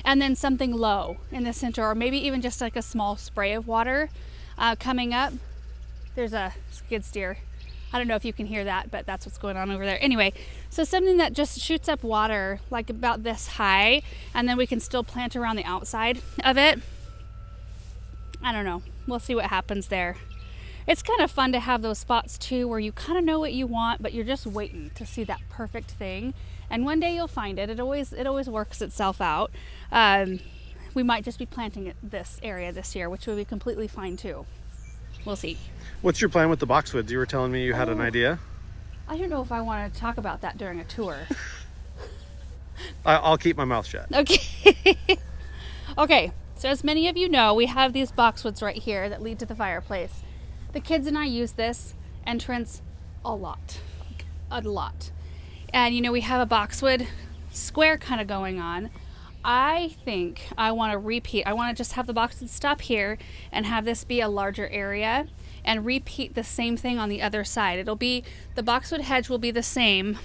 And then something low in the center, or maybe even just like a small spray of water coming up. There's a skid steer. I don't know if you can hear that, but that's what's going on over there. Anyway, so something that just shoots up water like about this high, and then we can still plant around the outside of it. I don't know. We'll see what happens there. It's kind of fun to have those spots too where you kind of know what you want, but you're just waiting to see that perfect thing. And one day you'll find it. It always works itself out. We might just be planting it this area this year, which will be completely fine too. We'll see. What's your plan with the boxwoods? You were telling me you had an idea. I don't know if I want to talk about that during a tour. I'll keep my mouth shut. Okay. Okay, so as many of you know, we have these boxwoods right here that lead to the fireplace. The kids and I use this entrance a lot. And you know, we have a boxwood square kind of going on. I think I want to repeat. I want to just have the boxwood stop here and have this be a larger area and repeat the same thing on the other side. It'll be, the boxwood hedge will be the same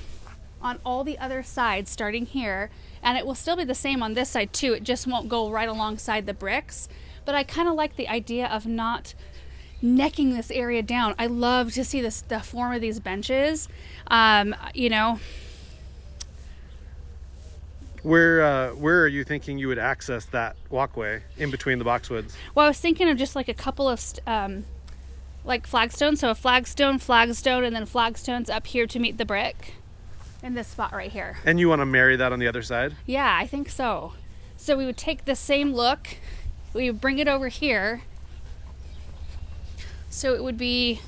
on all the other sides starting here, and it will still be the same on this side too. It just won't go right alongside the bricks. But I kind of like the idea of not necking this area down. I love to see this, the form of these benches. You know, Where are you thinking you would access that walkway in between the boxwoods? well, I was thinking of just like a couple of like flagstones. So a flagstone, and then flagstones up here to meet the brick in this spot right here. And you want to marry that on the other side? Yeah, I think so. So we would take the same look, we would bring it over here. So it would be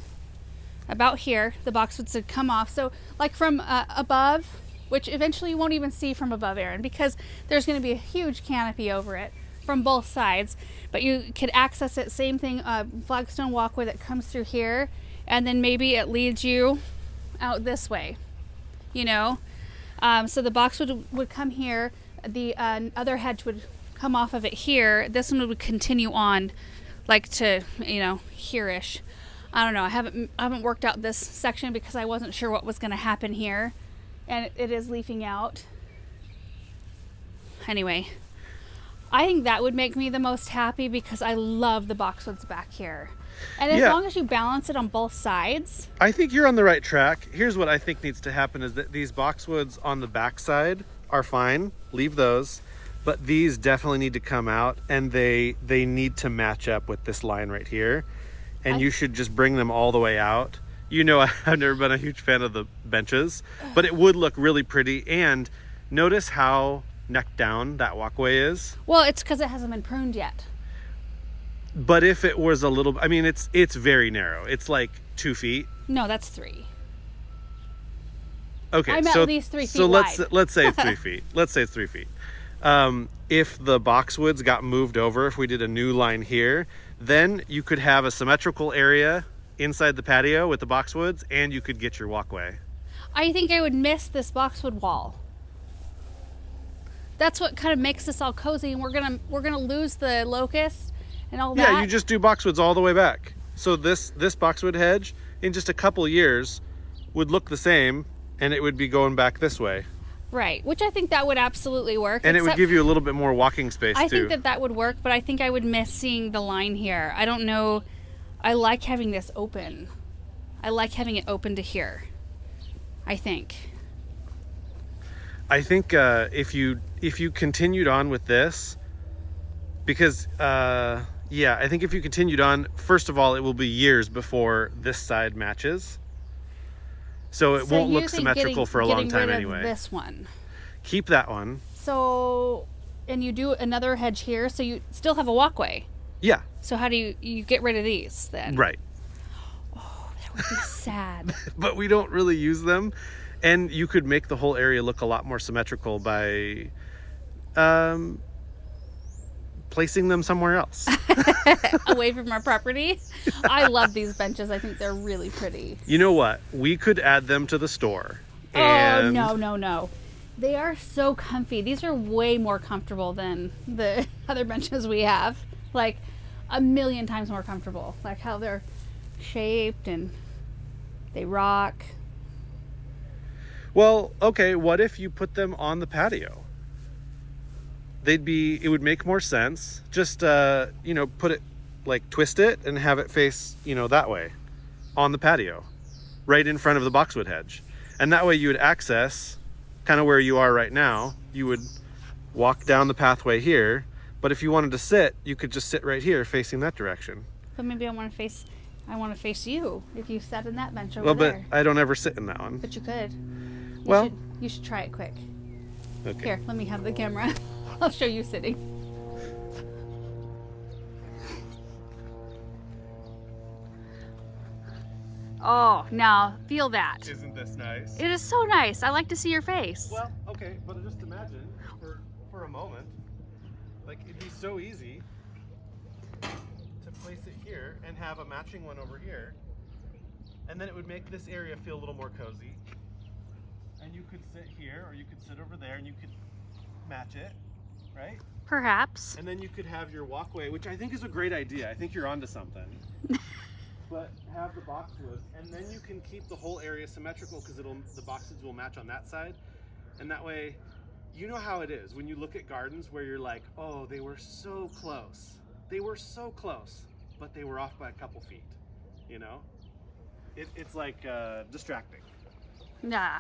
about here. The boxwoods would come off. So like from above, which eventually you won't even see from above, Erin, because there's going to be a huge canopy over it from both sides. But you could access it, same thing, flagstone walkway that comes through here, and then maybe it leads you out this way, you know. So the boxwood would come here, the other hedge would come off of it here. This one would continue on, like to, you know, here-ish. I don't know. I haven't worked out this section because I wasn't sure what was going to happen here, and it is leafing out. Anyway, I think that would make me the most happy because I love the boxwoods back here. And as long as you balance it on both sides. I think you're on the right track. Here's what I think needs to happen is that these boxwoods on the back side are fine. Leave those. But these definitely need to come out, and they need to match up with this line right here. And you should just bring them all the way out. You know, I've never been a huge fan of the benches, but it would look really pretty. And notice how neck down that walkway is. Well, it's because it hasn't been pruned yet. But if it was a little, I mean, it's very narrow. It's like 2 feet. No, that's 3. Okay, I'm so at least 3 feet so wide. let's say it's 3 feet. Let's say it's 3 feet. If the boxwoods got moved over, if we did a new line here, then you could have a symmetrical area inside the patio with the boxwoods, and you could get your walkway. I think I would miss this boxwood wall. That's what kind of makes this all cozy, and we're gonna lose the locust and all that. Yeah, you just do boxwoods all the way back. So this boxwood hedge in just a couple years would look the same, and it would be going back this way. Right, which I think that would absolutely work. And it would give you a little bit more walking space too. I think that would work, but I think I would miss seeing the line here. I don't know. I like having this open. I like having it open to here, I think. I think if you continued on with this, because I think if you continued on, first of all, it will be years before this side matches. So it won't look symmetrical for a long time anyway. This one. Keep that one. So, and you do another hedge here, so you still have a walkway. Yeah. So how do you get rid of these then? Right. Oh, that would be sad. But we don't really use them. And you could make the whole area look a lot more symmetrical by placing them somewhere else. Away from our property. I love these benches. I think they're really pretty. You know what? We could add them to the store. Oh, no. They are so comfy. These are way more comfortable than the other benches we have. Like 1,000,000 times more comfortable. Like how they're shaped and they rock. Well, okay, what if you put them on the patio? It would make more sense. Just, put it, like twist it and have it face, that way on the patio, right in front of the boxwood hedge. And that way you would access kind of where you are right now. You would walk down the pathway here, but if you wanted to sit, you could just sit right here facing that direction. But maybe I want to face I want to face you if you sat in that bench over Well, there. but I don't ever sit in that one. But you could. You should try it quick. Okay. Here, let me have the camera. I'll show you sitting. Oh, now feel that. Isn't this nice? It is so nice. I like to see your face. Well, okay, but just imagine for a moment, like it'd be so easy to place it here and have a matching one over here, and then it would make this area feel a little more cozy. And you could sit here, or you could sit over there, and you could match it, right? Perhaps. And then you could have your walkway, which I think is a great idea. I think you're onto something. But have the boxwoods, and then you can keep the whole area symmetrical because the boxwoods will match on that side, and that way, you know how it is when you look at gardens where you're like, oh, they were so close, but they were off by a couple feet, you know? It's like distracting. Nah.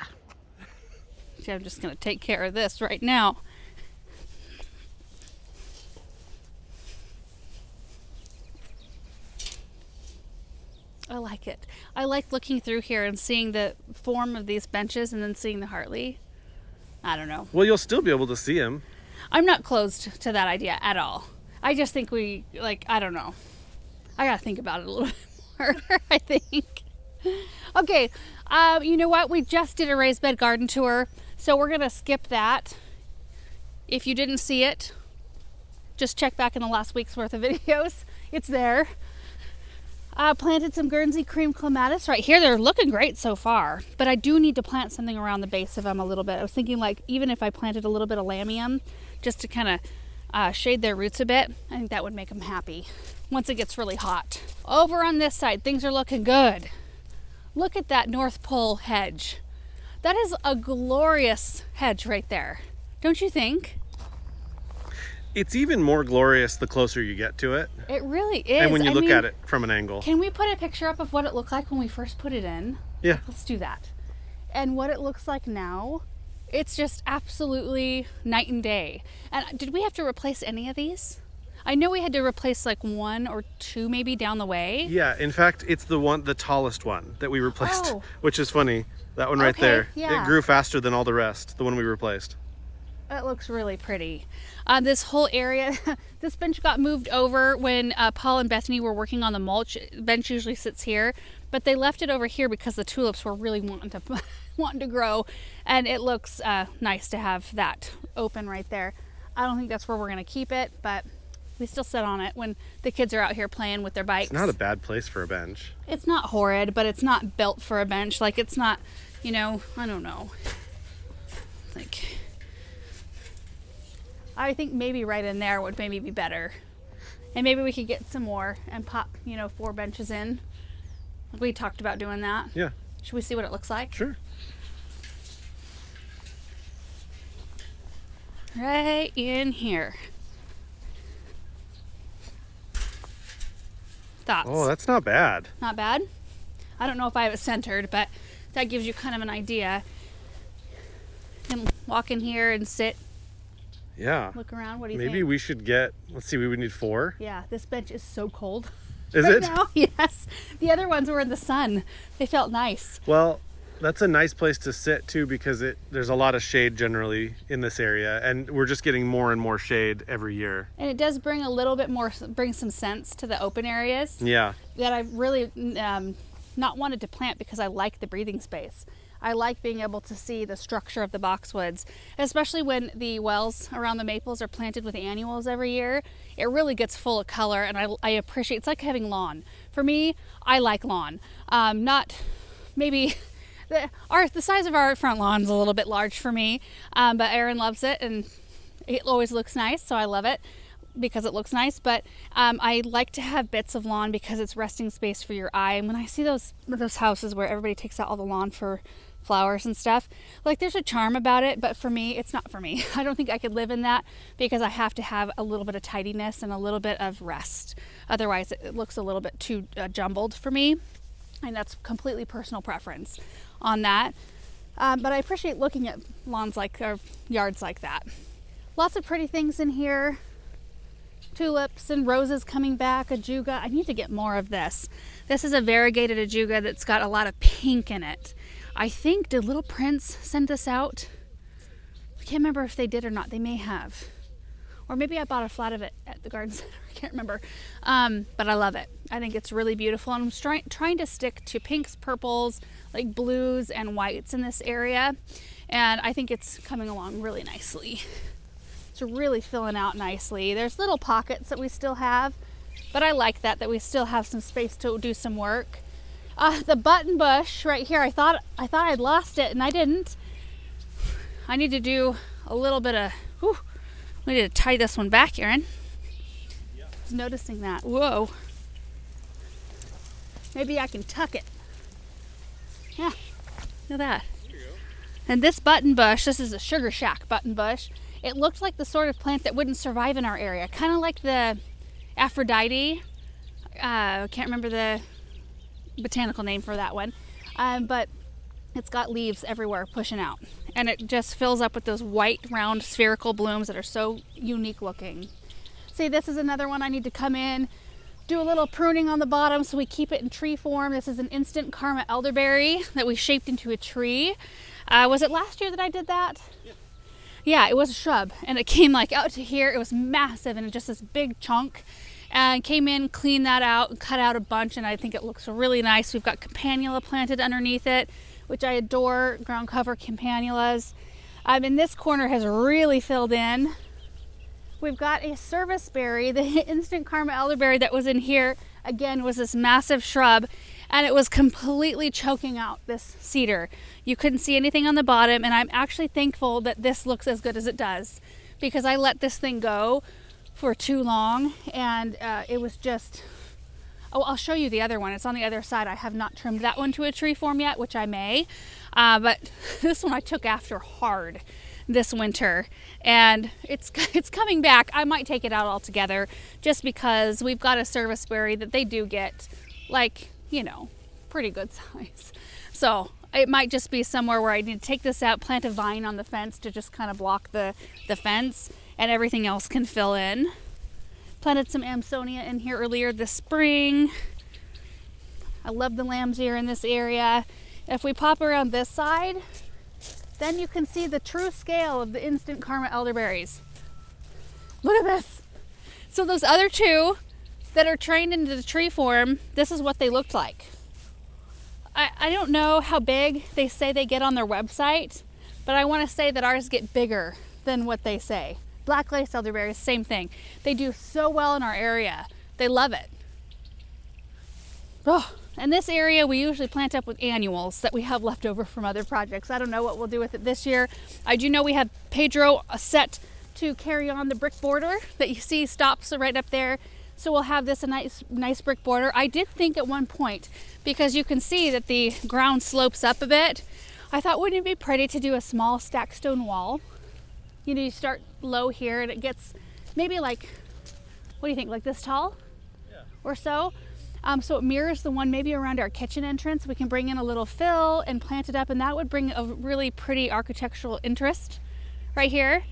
See, I'm just gonna take care of this right now. I like it. I like looking through here and seeing the form of these benches and then seeing the Hartley. I don't know. Well, you'll still be able to see them. I'm not closed to that idea at all. I just think I don't know. I gotta think about it a little bit more, I think. Okay, you know what? We just did a raised bed garden tour, so we're gonna skip that. If you didn't see it, just check back in the last week's worth of videos. It's there. Planted some Guernsey cream clematis right here. They're looking great so far, but I do need to plant something around the base of them a little bit. I was thinking like even if I planted a little bit of lamium just to kind of shade their roots a bit, I think that would make them happy once it gets really hot. Over on this side, things are looking good. Look at that North Pole hedge. That is a glorious hedge right there. Don't you think? It's even more glorious the closer you get to it. It really is. And when you look at it from an angle. Can we put a picture up of what it looked like when we first put it in? Yeah. Let's do that. And what it looks like now, it's just absolutely night and day. And did we have to replace any of these? I know we had to replace like one or two maybe down the way. Yeah, in fact, it's the tallest one that we replaced, Oh. which is funny. That one right Okay, there. yeah. It grew faster than all the rest, the one we replaced. It looks really pretty. This whole area, this bench got moved over when Paul and Bethany were working on the mulch. Bench usually sits here, but they left it over here because the tulips were really wanting to grow, and it looks nice to have that open right there. I don't think that's where we're gonna keep it, but we still sit on it when the kids are out here playing with their bikes. It's not a bad place for a bench. It's not horrid, but it's not built for a bench. Like it's not, you know, I don't know. Like, I think maybe right in there would maybe be better. And maybe we could get some more and pop, 4 benches in. We talked about doing that. Yeah. Should we see what it looks like? Sure. Right in here. Thoughts? Oh, that's not bad. Not bad? I don't know if I have it centered, but that gives you kind of an idea. You can walk in here and sit, Yeah. look around. What do you think? Maybe we should get, let's see, we would need 4. Yeah, this bench is so cold. Is right it? Now. Yes. The other ones were in the sun. They felt nice. Well, that's a nice place to sit too because there's a lot of shade generally in this area, and we're just getting more and more shade every year. And it does bring a little bit more, bring some sense to the open areas. Yeah. That I've really not wanted to plant because I like the breathing space. I like being able to see the structure of the boxwoods, especially when the wells around the maples are planted with annuals every year. It really gets full of color, and I appreciate. It's like having lawn. For me, I like lawn. Not maybe the size of our front lawn's a little bit large for me, but Aaron loves it, and it always looks nice, so I love it because it looks nice. But I like to have bits of lawn because it's resting space for your eye. And when I see those houses where everybody takes out all the lawn for flowers and stuff, like there's a charm about it, but for me it's not for me. I don't think I could live in that because I have to have a little bit of tidiness and a little bit of rest. Otherwise it looks a little bit too jumbled for me, and that's completely personal preference on that. But I appreciate looking at lawns or yards like that. Lots of pretty things in here. tulips and roses coming back, ajuga. I need to get more of this. This is a variegated ajuga that's got a lot of pink in it. I think, did Little Prince send this out? I can't remember if they did or not. They may have. Or maybe I bought a flat of it at the garden center. I can't remember. But I love it. I think it's really beautiful. And I'm trying to stick to pinks, purples, like blues and whites in this area. And I think it's coming along really nicely. It's really filling out nicely. There's little pockets that we still have, but I like that we still have some space to do some work. The button bush right here, I thought I'd lost it, and I didn't. I need to do a little bit of, I need to tie this one back, Erin. Yeah. I was noticing that. Whoa. Maybe I can tuck it. Yeah, look at that. There you go. And this button bush, this is a sugar shack button bush. It looked like the sort of plant that wouldn't survive in our area. Kind of like the Aphrodite. I can't remember the botanical name for that one. But it's got leaves everywhere pushing out. And it just fills up with those white, round, spherical blooms that are so unique looking. See, this is another one I need to come in, do a little pruning on the bottom so we keep it in tree form. This is an instant karma elderberry that we shaped into a tree. Was it last year that I did that? Yeah. Yeah, it was a shrub, and it came like out to here. It was massive and just this big chunk. And came in, cleaned that out, and cut out a bunch, and I think it looks really nice. We've got campanula planted underneath it, which I adore, ground cover campanulas. And this corner has really filled in. We've got a serviceberry, the instant karma elderberry that was in here, again, was this massive shrub, and it was completely choking out this cedar. You couldn't see anything on the bottom, and I'm actually thankful that this looks as good as it does, because I let this thing go for too long, and it was just, I'll show you the other one. It's on the other side. I have not trimmed that one to a tree form yet, which I may, but this one I took after hard this winter, and it's coming back. I might take it out altogether just because we've got a serviceberry that they do get, like, you know, pretty good size. So it might just be somewhere where I need to take this out, plant a vine on the fence to just kind of block the fence, and everything else can fill in. Planted some Amsonia in here earlier this spring. I love the lamb's ear in this area. If we pop around this side, then you can see the true scale of the instant karma elderberries. Look at this. So those other two that are trained into the tree form, this is what they looked like. I don't know how big they say they get on their website, but I want to say that ours get bigger than what they say. Black lace elderberries, same thing. They do so well in our area. They love it. Oh, and this area we usually plant up with annuals that we have left over from other projects. I don't know what we'll do with it this year. I do know we have Pedro set to carry on the brick border that you see stops right up there. So we'll have this a nice brick border. I did think at one point, because you can see that the ground slopes up a bit, I thought, wouldn't it be pretty to do a small stack stone wall? You know, you start low here and it gets maybe like, what do you think, like this tall? Yeah. Or so? So it mirrors the one maybe around our kitchen entrance. We can bring in a little fill and plant it up, and that would bring a really pretty architectural interest right here.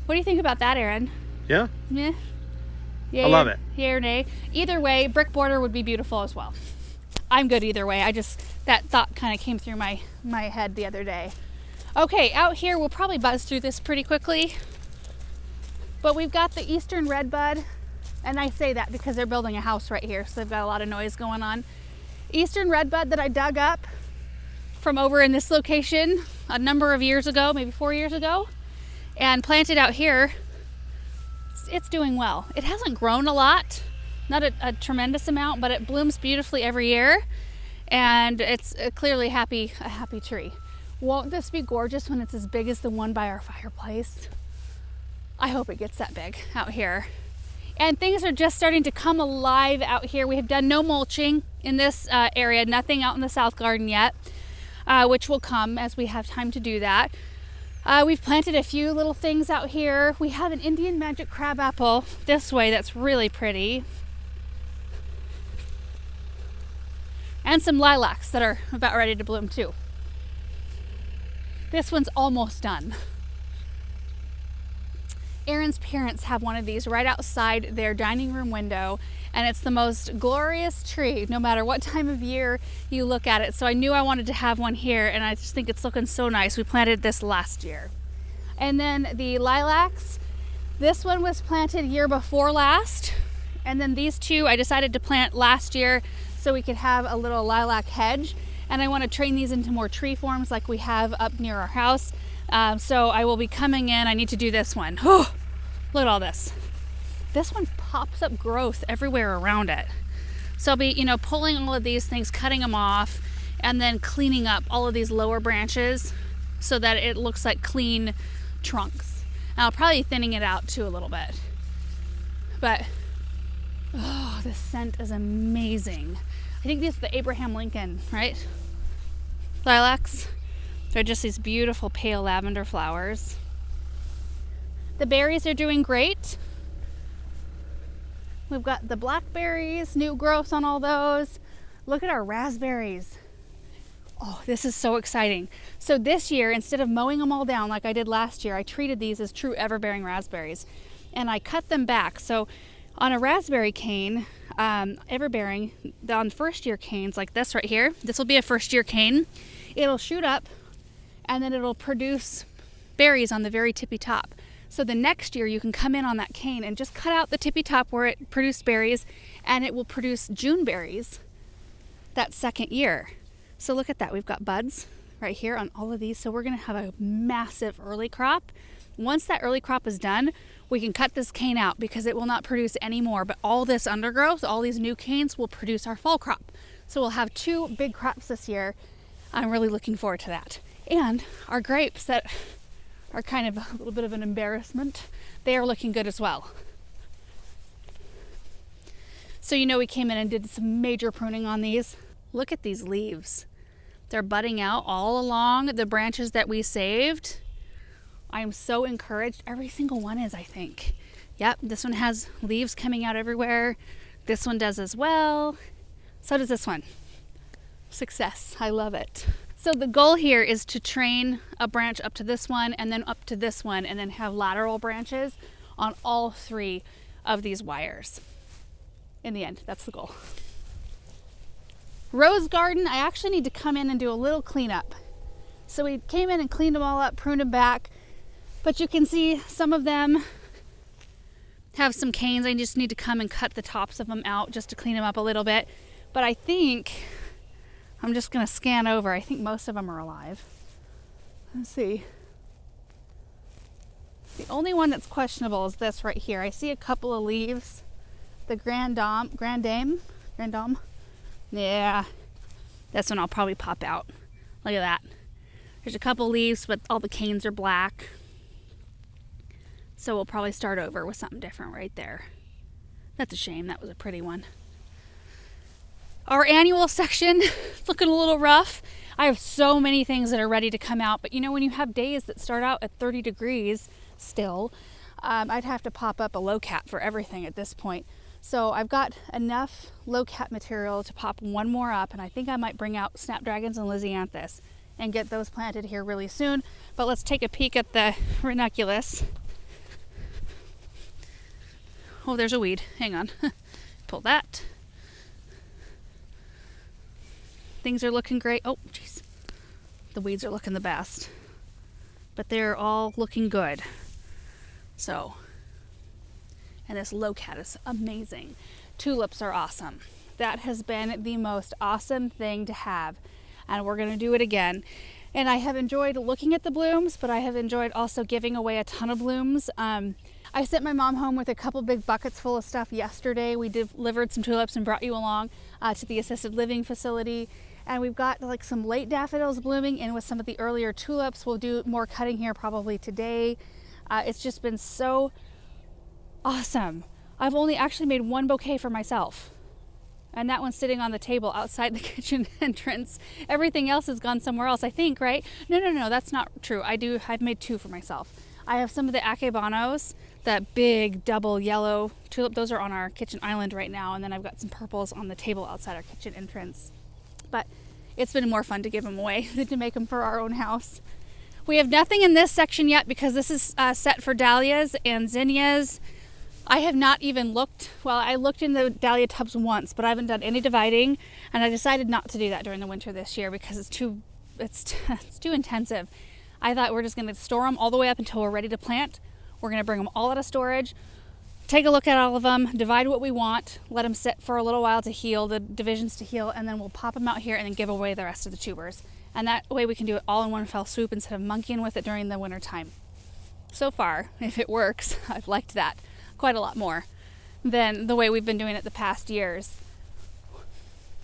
What do you think about that, Erin? Yeah. Yeah. Yay I love it. Yay or nay. Either way, brick border would be beautiful as well. I'm good either way. That thought kind of came through my head the other day. Okay, out here we'll probably buzz through this pretty quickly. But we've got the eastern redbud, and I say that because they're building a house right here, so they've got a lot of noise going on. Eastern redbud that I dug up from over in this location a number of years ago, maybe 4 years ago, and planted out here. It's doing well. It hasn't grown a lot, not a tremendous amount, but it blooms beautifully every year, and it's clearly a happy tree. Won't this be gorgeous when it's as big as the one by our fireplace? I hope it gets that big out here. And things are just starting to come alive out here. We have done no mulching in this area, nothing out in the south garden yet, which will come as we have time to do that. We've planted a few little things out here. We have an Indian magic crabapple this way that's really pretty. And some lilacs that are about ready to bloom too. This one's almost done. Aaron's parents have one of these right outside their dining room window, and it's the most glorious tree no matter what time of year you look at it. So I knew I wanted to have one here, and I just think it's looking so nice. We planted this last year. And then the lilacs, this one was planted year before last, and then these two I decided to plant last year so we could have a little lilac hedge. And I want to train these into more tree forms like we have up near our house. So I will be coming in. I need to do this one. Oh, look at all this. This one pops up growth everywhere around it. So I'll be, pulling all of these things, cutting them off, and then cleaning up all of these lower branches so that it looks like clean trunks. And I'll probably thinning it out too a little bit. But, oh, the scent is amazing. I think this is the Abraham Lincoln, right? Lilacs. They're just these beautiful pale lavender flowers. The berries are doing great. We've got the blackberries, new growth on all those. Look at our raspberries. Oh, this is so exciting. So this year, instead of mowing them all down like I did last year, I treated these as true everbearing raspberries. And I cut them back. So on a raspberry cane, everbearing, on first year canes like this right here, this will be a first year cane. It'll shoot up and then it'll produce berries on the very tippy top. So the next year you can come in on that cane and just cut out the tippy top where it produced berries, and it will produce June berries that second year. So look at that. We've got buds right here on all of these. So we're going to have a massive early crop. Once that early crop is done, we can cut this cane out because it will not produce any more. But all this undergrowth, all these new canes will produce our fall crop. So we'll have 2 big crops this year. I'm really looking forward to that. And our grapes that are kind of a little bit of an embarrassment, they are looking good as well. So we came in and did some major pruning on these. Look at these leaves. They're budding out all along the branches that we saved. I am so encouraged. Every single one is, I think. Yep, this one has leaves coming out everywhere. This one does as well. So does this one. Success. I love it. So the goal here is to train a branch up to this one and then up to this one, and then have lateral branches on all 3 of these wires. In the end, that's the goal. Rose garden, I actually need to come in and do a little cleanup. So we came in and cleaned them all up, pruned them back, but you can see some of them have some canes. I just need to come and cut the tops of them out just to clean them up a little bit. But I think I'm just going to scan over. I think most of them are alive. Let's see. The only one that's questionable is this right here. I see a couple of leaves. The Grand Dame. Yeah, this one I'll probably pop out. Look at that. There's a couple leaves, but all the canes are black. So we'll probably start over with something different right there. That's a shame. That was a pretty one. Our annual section is looking a little rough. I have so many things that are ready to come out, but when you have days that start out at 30 degrees still, I'd have to pop up a low cap for everything at this point. So I've got enough low cap material to pop one more up, and I think I might bring out snapdragons and lisianthus and get those planted here really soon. But let's take a peek at the ranunculus. Oh, there's a weed. Hang on. Pull that. Things are looking great. Oh, jeez. The weeds are looking the best. But they're all looking good. So, and this locat is amazing. Tulips are awesome. That has been the most awesome thing to have. And we're going to do it again. And I have enjoyed looking at the blooms, but I have enjoyed also giving away a ton of blooms. I sent my mom home with a couple big buckets full of stuff yesterday. We delivered some tulips and brought you along to the assisted living facility. And we've got like some late daffodils blooming in with some of the earlier tulips. We'll do more cutting here probably today. It's just been so awesome. I've only actually made one bouquet for myself. And that one's sitting on the table outside the kitchen entrance. Everything else has gone somewhere else, I think, right? No, that's not true. I've made 2 for myself. I have some of the akebanos, that big double yellow tulip. Those are on our kitchen island right now. And then I've got some purples on the table outside our kitchen entrance. But it's been more fun to give them away than to make them for our own house. We have nothing in this section yet because this is set for dahlias and zinnias. I have not even looked, well, I looked in the dahlia tubs once, but I haven't done any dividing, and I decided not to do that during the winter this year because it's too intensive. I thought we're just going to store them all the way up until we're ready to plant. We're going to bring them all out of storage, take a look at all of them, divide what we want, let them sit for a little while to heal, the divisions to heal, and then we'll pop them out here and then give away the rest of the tubers. And that way we can do it all in one fell swoop instead of monkeying with it during the winter time. So far, if it works, I've liked that quite a lot more than the way we've been doing it the past years.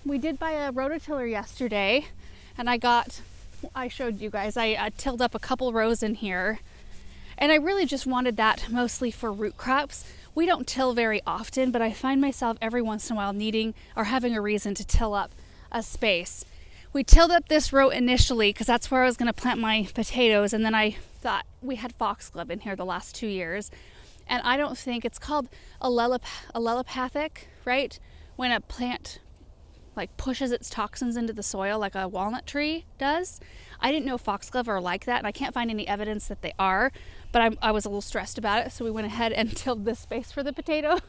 We did buy a rototiller yesterday, and I showed you guys, I tilled up a couple rows in here, and I really just wanted that mostly for root crops. We don't till very often, but I find myself every once in a while needing or having a reason to till up a space. We tilled up this row initially because that's where I was going to plant my potatoes, and then I thought we had foxglove in here the last 2 years, and I don't think it's called allelopathic, right? When a plant like pushes its toxins into the soil like a walnut tree does. I didn't know foxglove are like that, and I can't find any evidence that they are, but I was a little stressed about it, so we went ahead and tilled this space for the potatoes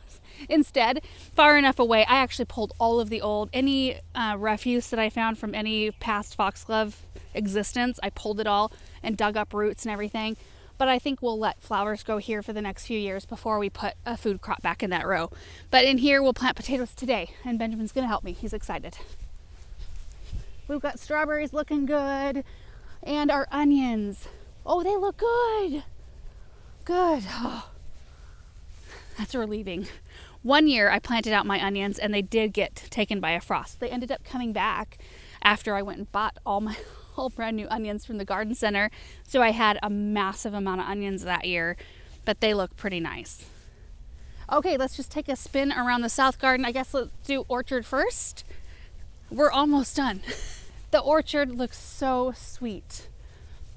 instead, far enough away. I actually pulled all of the any refuse that I found from any past foxglove existence. I pulled it all and dug up roots and everything. But I think we'll let flowers grow here for the next few years before we put a food crop back in that row. But in here, we'll plant potatoes today, and Benjamin's gonna help me. He's excited. We've got strawberries looking good, and our onions. Oh, they look good. Good. Oh, that's relieving. One year, I planted out my onions, and they did get taken by a frost. They ended up coming back after I went and bought all brand new onions from the garden center. So I had a massive amount of onions that year, but they look pretty nice. Okay, let's just take a spin around the south garden. I guess let's do orchard first. We're almost done. The orchard looks so sweet.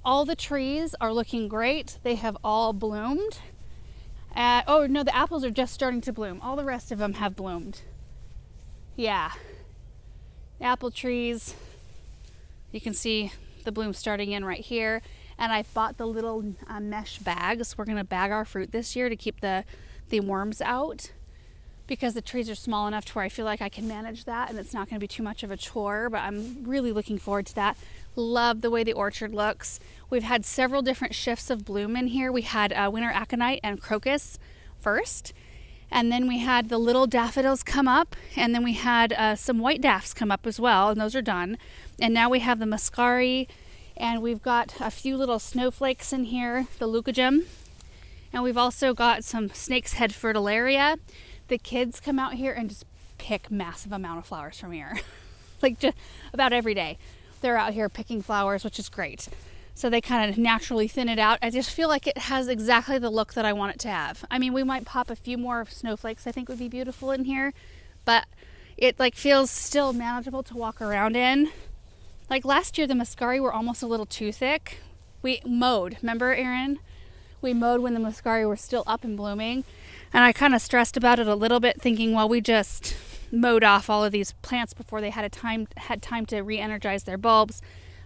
All the trees are looking great. They have all bloomed. Oh no, the apples are just starting to bloom. All the rest of them have bloomed. Yeah. Apple trees. You can see the bloom starting in right here. And I bought the little mesh bags. We're gonna bag our fruit this year to keep the worms out, because the trees are small enough to where I feel like I can manage that and it's not gonna be too much of a chore, but I'm really looking forward to that. Love the way the orchard looks. We've had several different shifts of bloom in here. We had winter aconite and crocus first, and then we had the little daffodils come up, and then we had some white daffs come up as well, and those are done. And now we have the muscari, and we've got a few little snowflakes in here, the leucogem, and we've also got some snake's head fritillaria. The kids come out here and just pick massive amount of flowers from here. Like just about every day. They're out here picking flowers, which is great. So they kind of naturally thin it out. I just feel like it has exactly the look that I want it to have. I mean, we might pop a few more snowflakes I think would be beautiful in here, but it like feels still manageable to walk around in. Like last year, the muscari were almost a little too thick. We mowed, remember Erin? We mowed when the muscari were still up and blooming. And I kind of stressed about it a little bit, thinking, well, we just mowed off all of these plants before they had time to re-energize their bulbs.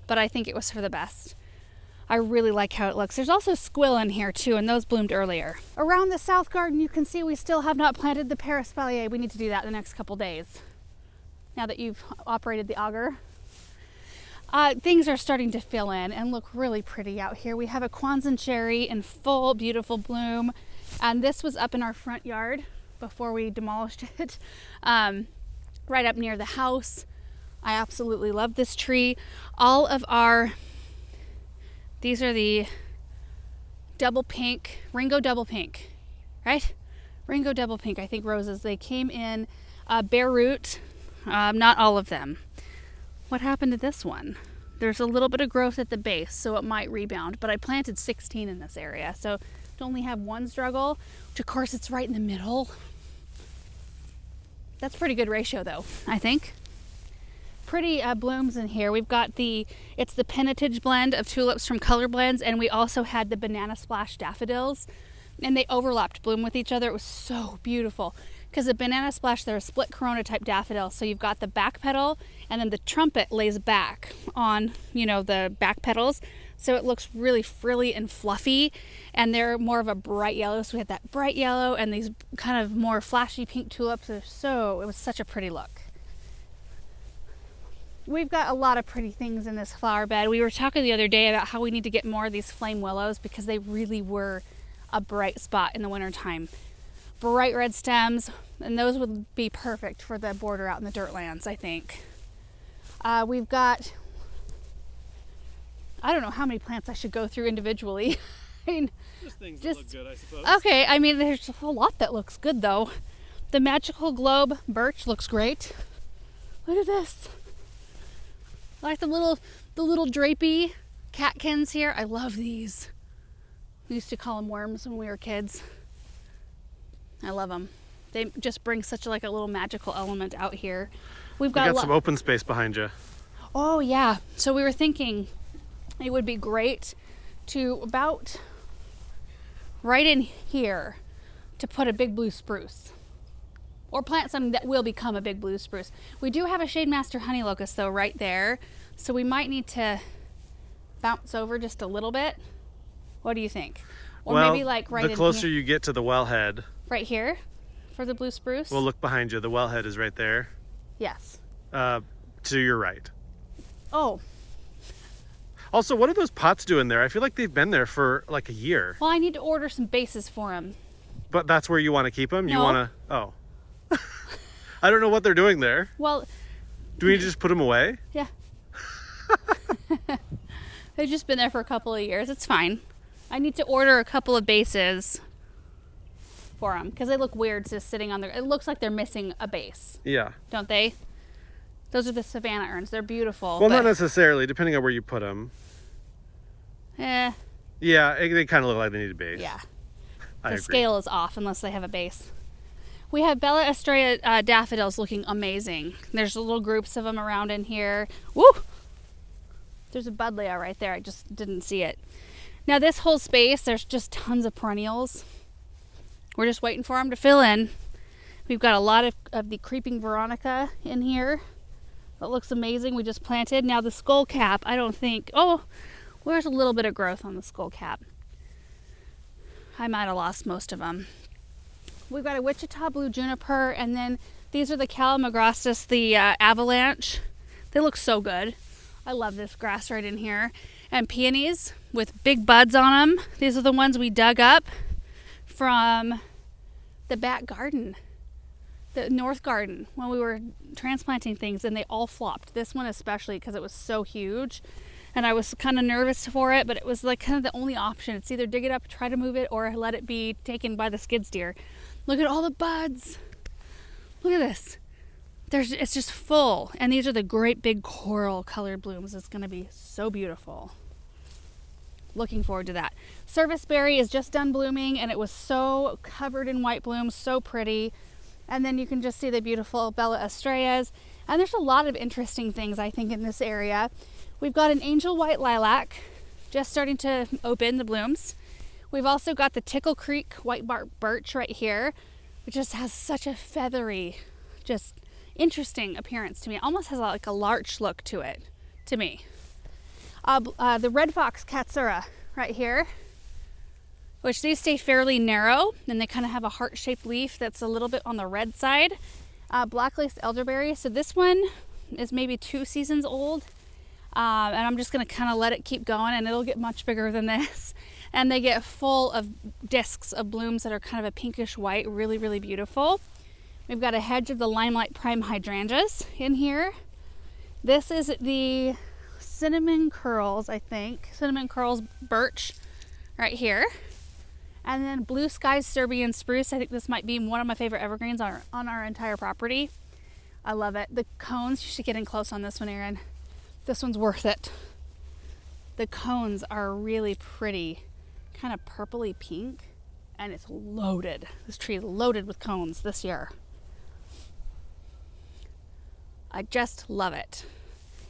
But I think it was for the best. I really like how it looks. There's also squill in here too, and those bloomed earlier. Around the south garden, you can see we still have not planted the Paraspalier. We need to do that in the next couple days, now that you've operated the auger. Things are starting to fill in and look really pretty out here. We have a Kwanzaa cherry in full beautiful bloom, and this was up in our front yard before we demolished it, right up near the house. I absolutely love this tree. All of these are the double pink, Ringo double pink, right? Ringo double pink, I think, roses. They came in bare root, not all of them. What happened to this one? There's a little bit of growth at the base, so it might rebound, but I planted 16 in this area, so to only have one struggle, which of course it's right in the middle. That's pretty good ratio though, I think. Pretty blooms in here. We've got it's the Penitage blend of tulips from Color Blends, and we also had the Banana Splash daffodils, and they overlapped bloom with each other. It was so beautiful. Because the Banana Splash, they're a split corona type daffodil. So you've got the back petal, and then the trumpet lays back on, the back petals. so it looks really frilly and fluffy, and they're more of a bright yellow. So we had that bright yellow and these kind of more flashy pink tulips. It was such a pretty look. We've got a lot of pretty things in this flower bed. We were talking the other day about how we need to get more of these flame willows because they really were a bright spot in the wintertime. Bright red stems, and those would be perfect for the border out in the dirt lands, I think. We've got, I don't know how many plants I should go through individually. I mean, just things that look good, I suppose. Okay, I mean, there's a lot that looks good though. The magical globe birch looks great. Look at this. I like the little drapey catkins here. I love these. We used to call them worms when we were kids. I love them. They just bring such a little magical element out here. We've got some open space behind you. Oh yeah. So we were thinking it would be great to about right in here to put a big blue spruce. Or plant something that will become a big blue spruce. We do have a Shade Master honey locust though right there. So we might need to bounce over just a little bit. What do you think? Or maybe right in here. The closer you get to the wellhead. Right here for the blue spruce? Well, look behind you. The wellhead is right there. Yes. To your right. Oh. Also, what are those pots doing there? I feel like they've been there for like a year. Well, I need to order some bases for them. But that's where you want to keep them? No. You want to... Oh. I don't know what they're doing there. Well... Do we need to just put them away? Yeah. They've just been there for a couple of years. It's fine. I need to order a couple of bases for them because they look weird just sitting on there. It looks like they're missing a base. Yeah. Don't they? Those are the Savannah urns. They're beautiful. Well, not necessarily, depending on where you put them. Eh. Yeah, they kind of look like they need a base. Yeah. I The agree. scale is off unless they have a base. We have Bella Estrella daffodils looking amazing. There's little groups of them around in here. Woo! There's a buddleia right there. I just didn't see it. Now this whole space, there's just tons of perennials. We're just waiting for them to fill in. We've got a lot of the creeping veronica in here. That looks amazing. We just planted. Now the skull cap, I don't think... Oh, there's a little bit of growth on the skull cap. I might have lost most of them. We've got a Wichita blue juniper, and then these are the Calamagrostis, the avalanche. They look so good. I love this grass right in here. And peonies with big buds on them. These are the ones we dug up from the back garden, the north garden, when we were transplanting things, and they all flopped. This one especially because it was so huge, and I was kind of nervous for it, but it was kind of the only option. It's either dig it up, try to move it, or let it be taken by the skid steer. Look at all the buds. Look at this. It's just full, and these are the great big coral colored blooms. It's going to be so beautiful. Looking forward to that. Serviceberry is just done blooming, and it was so covered in white blooms, so pretty. And then you can just see the beautiful Bella Estrellas. And there's a lot of interesting things, I think, in this area. We've got an angel white lilac just starting to open the blooms. We've also got the Tickle Creek white bark birch right here, which just has such a feathery, just interesting appearance to me. It almost has a larch look to it, to me. The red fox katsura right here, which these stay fairly narrow, and they kind of have a heart-shaped leaf that's a little bit on the red side. Black lace elderberry. So this one is maybe 2 seasons old, and I'm just going to kind of let it keep going, and it'll get much bigger than this. And they get full of discs of blooms that are kind of a pinkish white, really, really beautiful. We've got a hedge of the Limelight Prime hydrangeas in here. This is the cinnamon curls, I think. Cinnamon curls birch right here. And then Blue Skies Serbian spruce. I think this might be one of my favorite evergreens on our entire property. I love it. The cones, you should get in close on this one, Erin. This one's worth it. The cones are really pretty, kind of purpley pink, and it's loaded. This tree is loaded with cones this year. I just love it.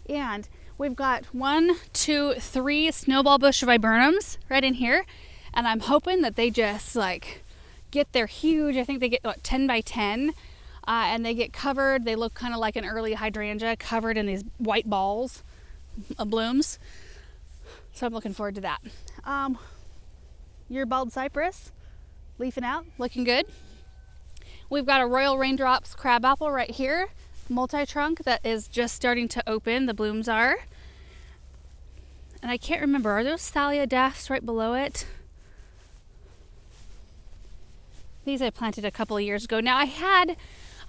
And we've got 1, 2, 3 snowball bush viburnums right in here, and I'm hoping that they just get their huge. I think they get 10 by 10, and they get covered. They look kind of like an early hydrangea, covered in these white balls of blooms. So I'm looking forward to that. Your bald cypress, leafing out, looking good. We've got a Royal Raindrops crabapple right here, multi-trunk, that is just starting to open. The blooms are. And I can't remember, are those Thalia daffs right below it? These I planted a couple of years ago. Now I had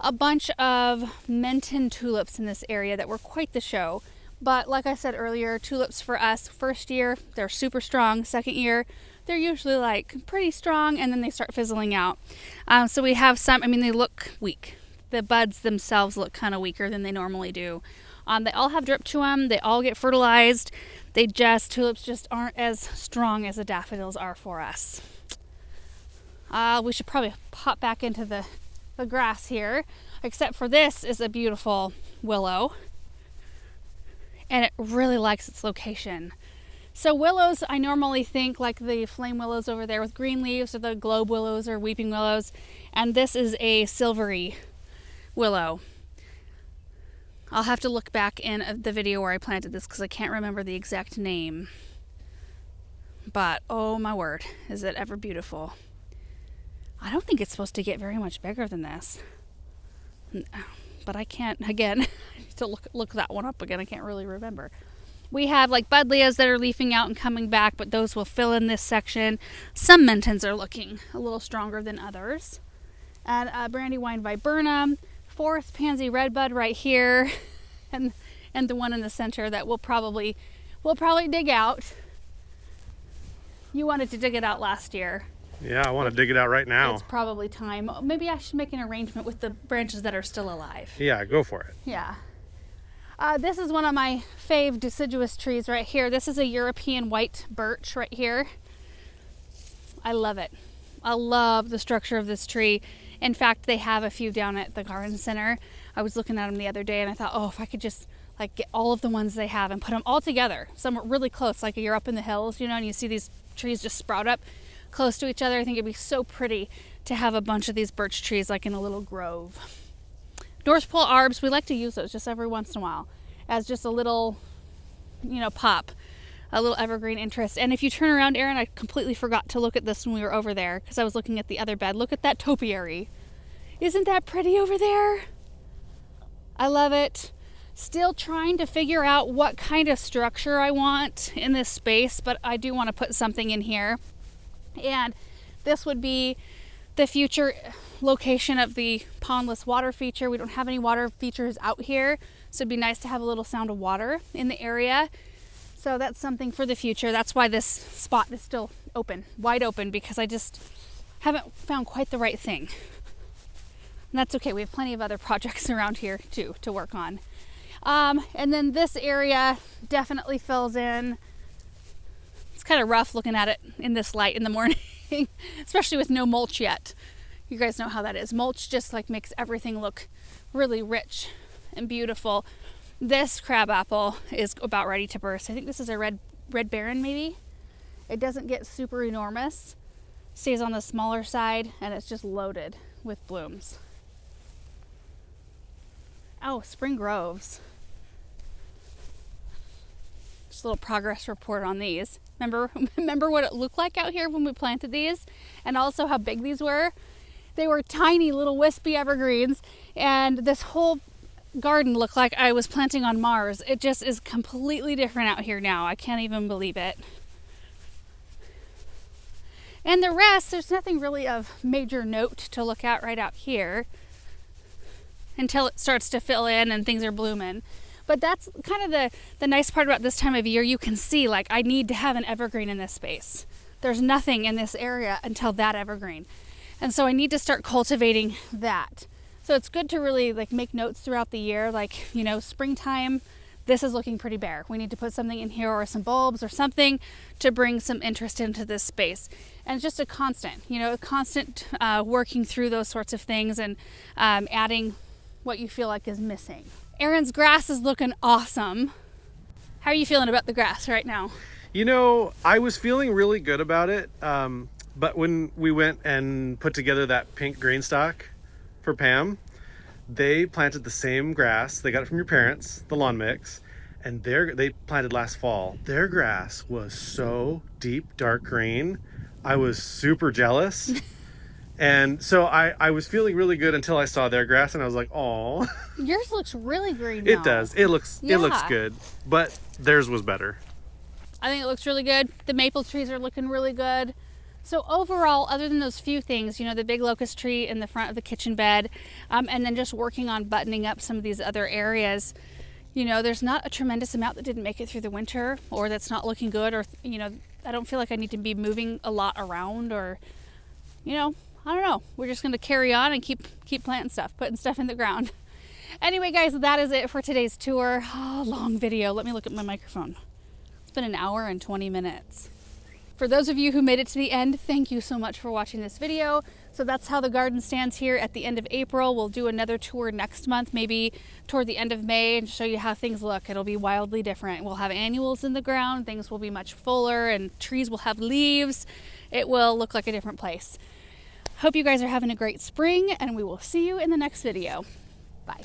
a bunch of Menton tulips in this area that were quite the show. But like I said earlier, tulips for us, first year, they're super strong. Second year, they're usually like pretty strong, and then they start fizzling out. So we have some, I mean, they look weak. The buds themselves look kind of weaker than they normally do. They all have drip to them. They all get fertilized. Tulips just aren't as strong as the daffodils are for us. We should probably pop back into the grass here, except for this is a beautiful willow, and it really likes its location. So willows, I normally think like the flame willows over there with green leaves, or the globe willows or weeping willows, and this is a silvery willow. I'll have to look back in the video where I planted this because I can't remember the exact name. But oh my word, is it ever beautiful. I don't think it's supposed to get very much bigger than this. But I can't, again, I need to look that one up again. I can't really remember. We have like budlias that are leafing out and coming back, but those will fill in this section. Some mentons are looking a little stronger than others. And brandywine viburnum, forest pansy redbud right here, and the one in the center that we'll probably dig out. You wanted to dig it out last year. Yeah, I want to dig it out right now. It's probably time. Maybe I should make an arrangement with the branches that are still alive. Yeah, go for it. Yeah. This is one of my fave deciduous trees right here. This is a European white birch right here. I love it. I love the structure of this tree. In fact, they have a few down at the garden center. I was looking at them the other day and I thought, oh, if I could just like get all of the ones they have and put them all together, somewhere really close, like you're up in the hills, you know, and you see these trees just sprout up close to each other. I think it'd be so pretty to have a bunch of these birch trees like in a little grove. North Pole arbs, we like to use those just every once in a while as just a little, you know, pop, a little evergreen interest. And if you turn around, Erin, I completely forgot to look at this when we were over there because I was looking at the other bed. Look at that topiary. Isn't that pretty over there? I love it. Still trying to figure out what kind of structure I want in this space, but I do want to put something in here. And this would be the future location of the pondless water feature. We don't have any water features out here, so it'd be nice to have a little sound of water in the area. So that's something for the future. That's why this spot is still open, wide open, because I just haven't found quite the right thing. And that's okay. We have plenty of other projects around here too to work on. And then this area definitely fills in. It's kind of rough looking at it in this light in the morning, especially with no mulch yet. You guys know how that is. Mulch just like makes everything look really rich and beautiful. This crabapple is about ready to burst. I think this is a red baron maybe. It doesn't get super enormous, stays on the smaller side, and it's just loaded with blooms. Oh, spring groves. Just a little progress report on these. Remember what it looked like out here when we planted these, and also how big these were? They were tiny little wispy evergreens, and this whole garden looked like I was planting on Mars. It just is completely different out here now. I can't even believe it. And the rest, there's nothing really of major note to look at right out here until it starts to fill in and things are blooming. But that's kind of the nice part about this time of year. You can see, like, I need to have an evergreen in this space. There's nothing in this area until that evergreen. And so I need to start cultivating that. So it's good to really like make notes throughout the year. Like, you know, springtime, this is looking pretty bare. We need to put something in here or some bulbs or something to bring some interest into this space. And it's just a constant, working through those sorts of things and adding what you feel like is missing. Erin's grass is looking awesome. How are you feeling about the grass right now? You know, I was feeling really good about it. But when we went and put together that pink green stock for Pam, they planted the same grass. They got it from your parents, the lawn mix, and they planted last fall. Their grass was so deep, dark green. I was super jealous. And so I was feeling really good until I saw their grass, and I was like, "Oh." Yours looks really green now. It does. It looks good, but theirs was better. I think it looks really good. The maple trees are looking really good. So overall, other than those few things, you know, the big locust tree in the front of the kitchen bed, and then just working on buttoning up some of these other areas, you know, there's not a tremendous amount that didn't make it through the winter or that's not looking good, or, you know, I don't feel like I need to be moving a lot around, or, you know, I don't know. We're just going to carry on and keep planting stuff, putting stuff in the ground. Anyway, guys, that is it for today's tour. Oh, long video. Let me look at my microphone. It's been an hour and 20 minutes. For those of you who made it to the end, thank you so much for watching this video. So that's how the garden stands here at the end of April. We'll do another tour next month, maybe toward the end of May, and show you how things look. It'll be wildly different. We'll have annuals in the ground. Things will be much fuller, and trees will have leaves. It will look like a different place. Hope you guys are having a great spring, and we will see you in the next video. Bye.